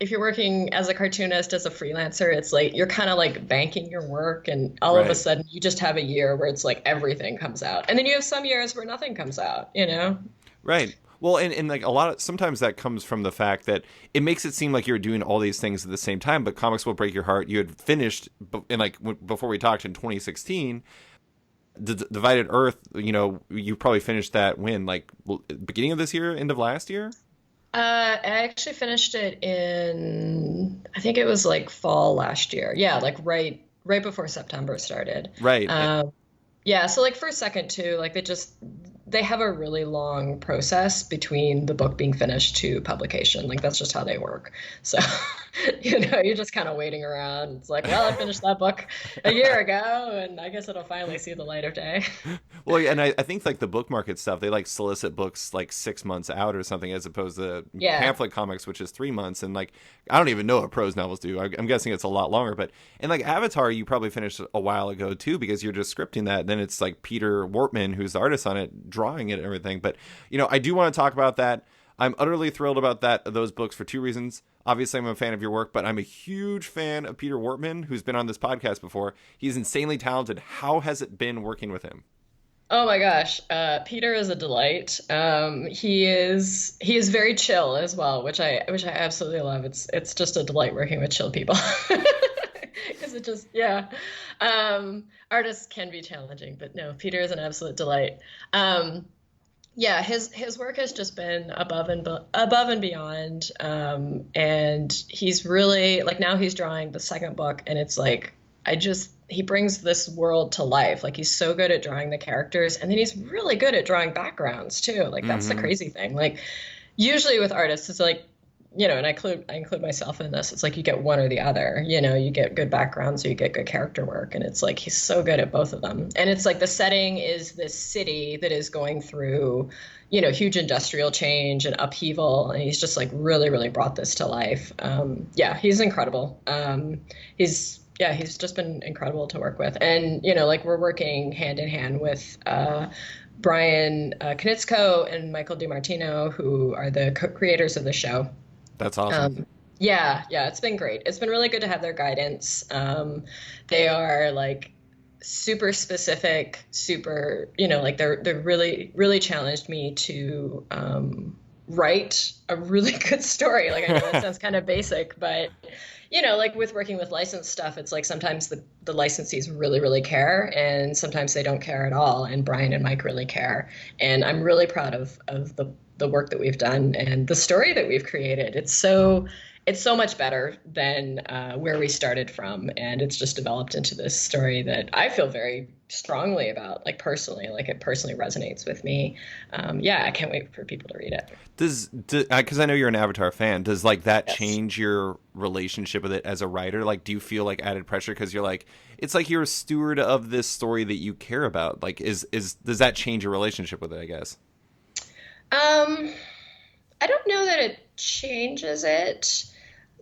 if you're working as a cartoonist, as a freelancer, it's like you're kind of like banking your work, and all of a sudden you just have a year where it's like everything comes out. And then you have some years where nothing comes out, Right. Well, and like sometimes that comes from the fact that it makes it seem like you're doing all these things at the same time, but Comics Will Break Your Heart, you had finished, and like before we talked in 2016, the Divided Earth, you probably finished that when, like, beginning of this year, end of last year? I actually finished it in, I think it was like fall last year. Yeah, like right before September started. Right. Yeah, so like first, second too, like they have a really long process between the book being finished to publication. Like that's just how they work. So, you're just kind of waiting around. It's like, well, I finished that book a year ago, and I guess it'll finally see the light of day. Well, yeah, and I think like the book market stuff, they like solicit books like 6 months out or something, as opposed to pamphlet comics, which is 3 months. And like, I don't even know what prose novels do. I'm guessing it's a lot longer. But and like Avatar, you probably finished a while ago too, because you're just scripting that. Then it's like Peter Wortman, who's the artist on it, drawing it and everything. But I do want to talk about that. I'm utterly thrilled about those books for two reasons. Obviously, I'm a fan of your work, but I'm a huge fan of Peter Wortman, who's been on this podcast before. He's insanely talented. How has it been working with him? Oh my gosh, Peter is a delight. He is very chill as well, which I absolutely love. It's just a delight working with chill people. Because artists can be challenging, but no, Peter is an absolute delight. His work has just been above and beyond, and he's really like, now he's drawing the second book, and it's like he brings this world to life. Like he's so good at drawing the characters, and then he's really good at drawing backgrounds too. Like that's the crazy thing. Like usually with artists, it's like, and I include myself in this. It's like you get one or the other. You get good backgrounds or you get good character work, and it's like he's so good at both of them. And it's like the setting is this city that is going through, huge industrial change and upheaval, and he's just like really, really brought this to life. He's incredible. He's just been incredible to work with. And, like we're working hand in hand with Brian Knitzko and Michael DiMartino, who are the co-creators of the show. That's awesome. It's been great. It's been really good to have their guidance. They are like super specific, super, they're really, really challenged me to write a really good story. Like I know that sounds kind of basic, but like with working with licensed stuff, it's like sometimes the licensees really, really care, and sometimes they don't care at all. And Brian and Mike really care. And I'm really proud of the work that we've done and the story that we've created. It's so much better than where we started from. And it's just developed into this story that I feel very strongly about, like personally, like it personally resonates with me. I can't wait for people to read it. Because I know you're an Avatar fan, does like that change your relationship with it as a writer? Like, do you feel like added pressure because you're like, it's like you're a steward of this story that you care about? Like, does that change your relationship with it, I guess? I don't know that it changes it.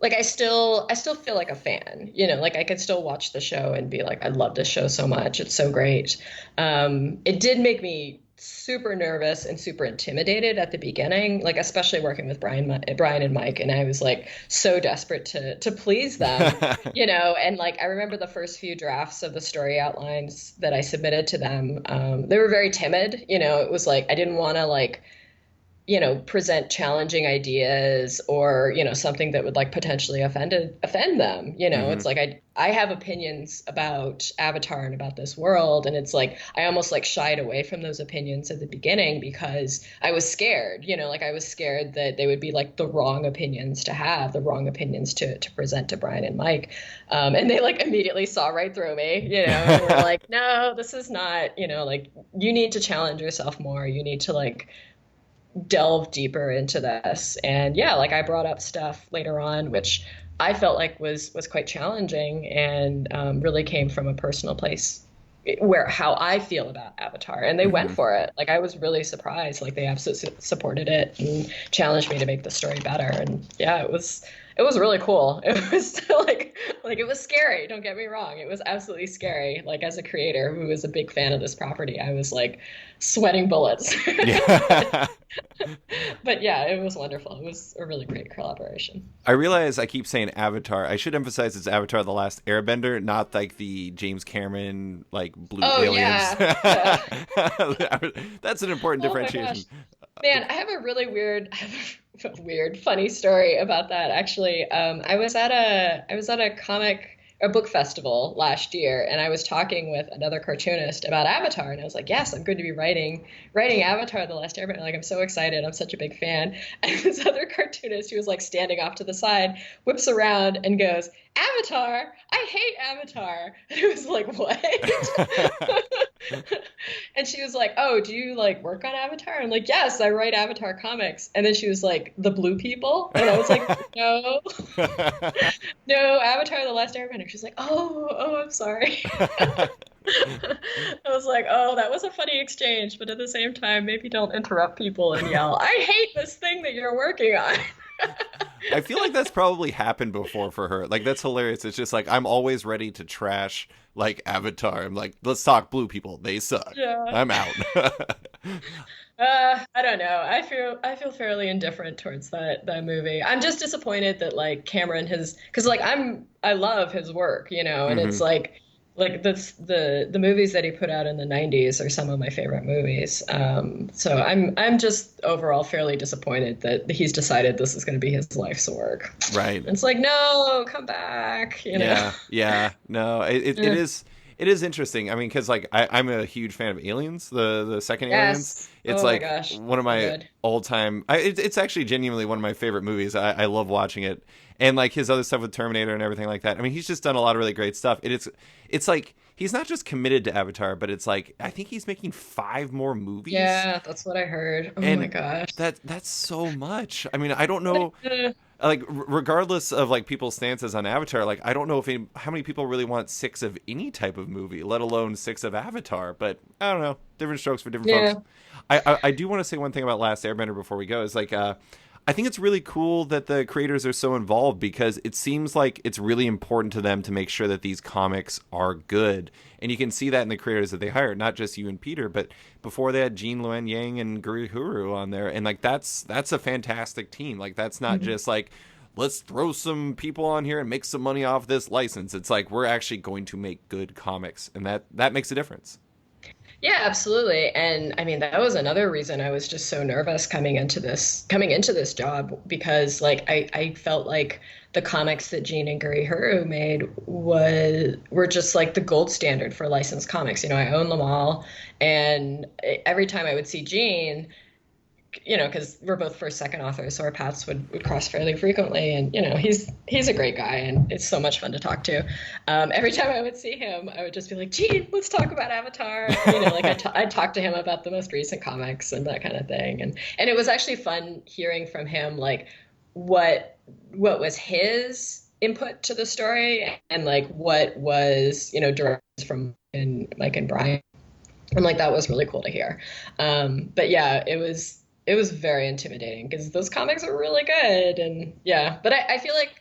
Like I still feel like a fan, like I could still watch the show and be like, I love this show so much. It's so great. It did make me super nervous and super intimidated at the beginning, like especially working with Brian and Mike. And I was like so desperate to please them, and like, I remember the first few drafts of the story outlines that I submitted to them. They were very timid. It was like, I didn't want to like, present challenging ideas or, something that would like potentially offend them. It's like, I have opinions about Avatar and about this world. And it's like, I almost like shied away from those opinions at the beginning because I was scared, like I was scared that they would be like the wrong opinions to have, the wrong opinions to present to Brian and Mike. And they like immediately saw right through me, and were like, no, this is not, like you need to challenge yourself more. You need to like delve deeper into this. And like I brought up stuff later on which I felt like was quite challenging and really came from a personal place where how I feel about Avatar, and they went for it. Like I was really surprised, like they absolutely supported it and challenged me to make the story better. And it was really cool. It was like it was scary. Don't get me wrong. It was absolutely scary. Like as a creator who was a big fan of this property, I was like sweating bullets. Yeah. But it was wonderful. It was a really great collaboration. I realize I keep saying Avatar. I should emphasize it's Avatar: The Last Airbender, not like the James Cameron like blue aliens. Yeah. That's an important differentiation. Man, I have a really weird, funny story about that. Actually, I was at a book festival last year, and I was talking with another cartoonist about Avatar, and I was like, yes, I'm going to be writing Avatar: The Last Airbender. Like, I'm so excited. I'm such a big fan. And this other cartoonist who was like standing off to the side whips around and goes, Avatar? I hate Avatar. And I was like, what? And she was like, "Oh, do you like work on Avatar?" I'm like, "Yes, I write Avatar comics." And then she was like, "The blue people?" And I was like, "No, no, Avatar: The Last Airbender." She's like, "Oh, I'm sorry." I was like, "Oh, that was a funny exchange, but at the same time, maybe don't interrupt people and yell, 'I hate this thing that you're working on.'" I feel like that's probably happened before for her. Like, that's hilarious. It's just like, I'm always ready to trash like Avatar. I'm like, let's talk blue people. They suck. Yeah. I'm out. I don't know. I feel fairly indifferent towards that movie. I'm just disappointed that like Cameron has, because like I love his work, and it's Hmm. like the movies that he put out in the 90s are some of my favorite movies. So I'm just overall fairly disappointed that he's decided this is going to be his life's work. Right. It's like, no, come back. Yeah. Yeah. No, it Eh, is. It is interesting. I mean, because like I'm a huge fan of Aliens, the second Aliens. yes. It's Oh my like gosh. one of So my good. all time. It's actually genuinely one of my favorite movies. I love watching it, and like his other stuff with Terminator and everything like that. I mean, he's just done a lot of really great stuff. It's like he's not just committed to Avatar, but it's like I think he's making 5 more movies, Yeah, that's what I heard. Oh my and gosh. that's so much. I mean, I don't know, like regardless of like people's stances on Avatar, like I don't know how many people really want 6 of any type of movie, let alone 6 of Avatar. But I don't know, different strokes for different folks. Yeah. I do want to say one thing about Last Airbender before we go. Is like I think it's really cool that the creators are so involved because it seems like it's really important to them to make sure that these comics are good. And you can see that in the creators that they hired, not just you and Peter, but before they had Jean Luen Yang and Guri Huru on there. And like that's a fantastic team. Like that's not Mhm. just like let's throw some people on here and make some money off this license. It's like we're actually going to make good comics, and that makes a difference. Yeah, absolutely. And I mean, that was another reason I was just so nervous coming into this job because like I felt like the comics that Gene and Guri Huru made were just like the gold standard for licensed comics. I own them all. And every time I would see Gene, because we're both first, second authors, so our paths would cross fairly frequently. And he's a great guy, and it's so much fun to talk to. Every time I would see him, I would just be like, "Gee, let's talk about Avatar." Like I'd talk to him about the most recent comics and that kind of thing. And it was actually fun hearing from him like what was his input to the story and like what was direct from Mike and Brian. And like that was really cool to hear. But yeah, it was very intimidating because those comics are really good. And yeah, but I feel like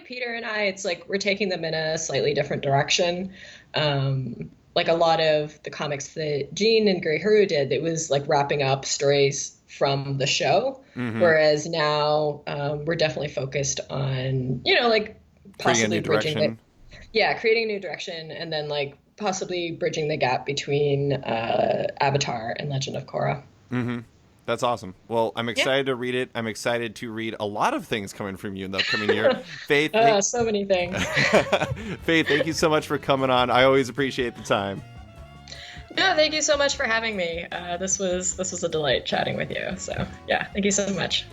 Peter and I, it's like we're taking them in a slightly different direction. Like a lot of the comics that Gene and Gray Huru did, it was like wrapping up stories from the show, Mm-hmm. whereas now we're definitely focused on like Creating a possibly new bridging the direction. yeah, creating a new direction and then like possibly bridging the gap between Avatar and Legend of Korra. Mm-hmm. That's awesome. Well, I'm Yeah. excited to read it. I'm excited to read a lot of things coming from you in the upcoming year. Faith, hey, So many things. Faith, thank you so much for coming on. I always appreciate the time. No, thank you so much for having me. This was a delight chatting with you. So yeah, thank you so much.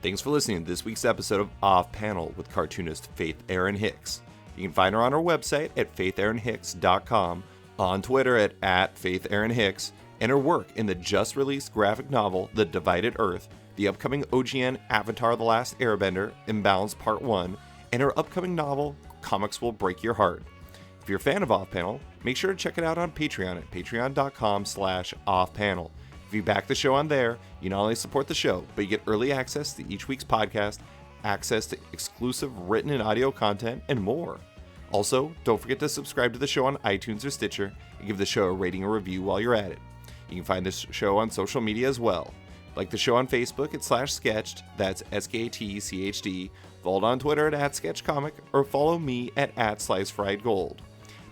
Thanks for listening to this week's episode of Off Panel with cartoonist Faith Erin Hicks. You can find her on our website at faitherinhicks.com, on Twitter at Faith Erin Hicks, and her work in the just released graphic novel The Divided Earth, the upcoming OGN Avatar: The Last Airbender, Imbalance Part 1, and her upcoming novel Comics Will Break Your Heart. If you're a fan of Off Panel, make sure to check it out on Patreon at patreon.com/offpanel. If you back the show on there, you not only support the show, but you get early access to each week's podcast, access to exclusive written and audio content, and more. Also, don't forget to subscribe to the show on iTunes or Stitcher and give the show a rating or review while you're at it. You can find this show on social media as well. Like the show on Facebook at /sketched, that's SKTCHD, follow on Twitter at @sketchcomic, or follow me at @slicefriedgold.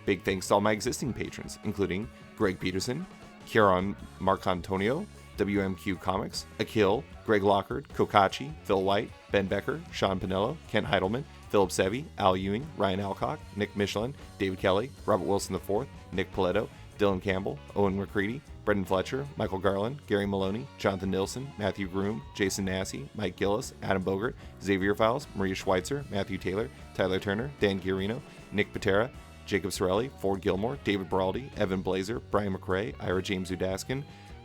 Big thanks to all my existing patrons, including Greg Peterson, Kieran Marcantonio, WMQ Comics, Akil, Greg Lockard, Kokachi, Phil White, Ben Becker, Sean Pinello, Kent Heidelman, Philip Sevi, Al Ewing, Ryan Alcock, Nick Michelin, David Kelly, Robert Wilson IV, Nick Paletto, Dylan Campbell, Owen McCready, Brendan Fletcher, Michael Garland, Gary Maloney, Jonathan Nilsson, Matthew Groom, Jason Massey, Mike Gillis, Adam Bogert, Xavier Files, Maria Schweitzer, Matthew Taylor, Tyler Turner, Dan Guarino, Nick Patera, Jacob Sorelli, Ford Gilmore, David Baraldi, Evan Blazer, Brian McRae, Ira James Udaskin,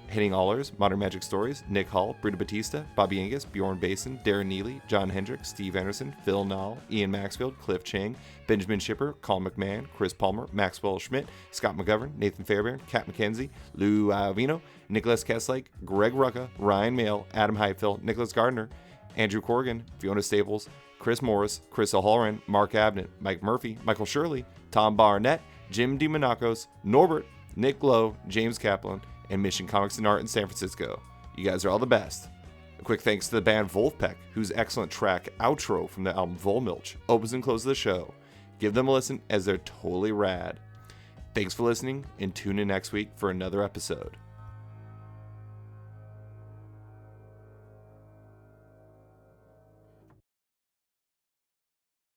Hitting Allers, Modern Magic Stories, Nick Hall, Britta Batista, Bobby Angus, Bjorn Basin, Darren Neely, John Hendricks, Steve Anderson, Phil Nall, Ian Maxfield, Cliff Chang, Benjamin Shipper, Colin McMahon, Chris Palmer, Maxwell Schmidt, Scott McGovern, Nathan Fairbairn, Kat McKenzie, Lou Avino, Nicholas Kesslake, Greg Rucka, Ryan Mail, Adam Heifel, Nicholas Gardner, Andrew Corrigan, Fiona Staples, Chris Morris, Chris O'Halloran, Mark Abnett, Mike Murphy, Michael Shirley, Tom Barnett, Jim DiMonacos, Norbert, Nick Lowe, James Kaplan, and Mission Comics and Art in San Francisco. You guys are all the best. A quick thanks to the band Wolfpack, whose excellent track Outro from the album Volmilch opens and closes the show. Give them a listen as they're totally rad. Thanks for listening, and tune in next week for another episode.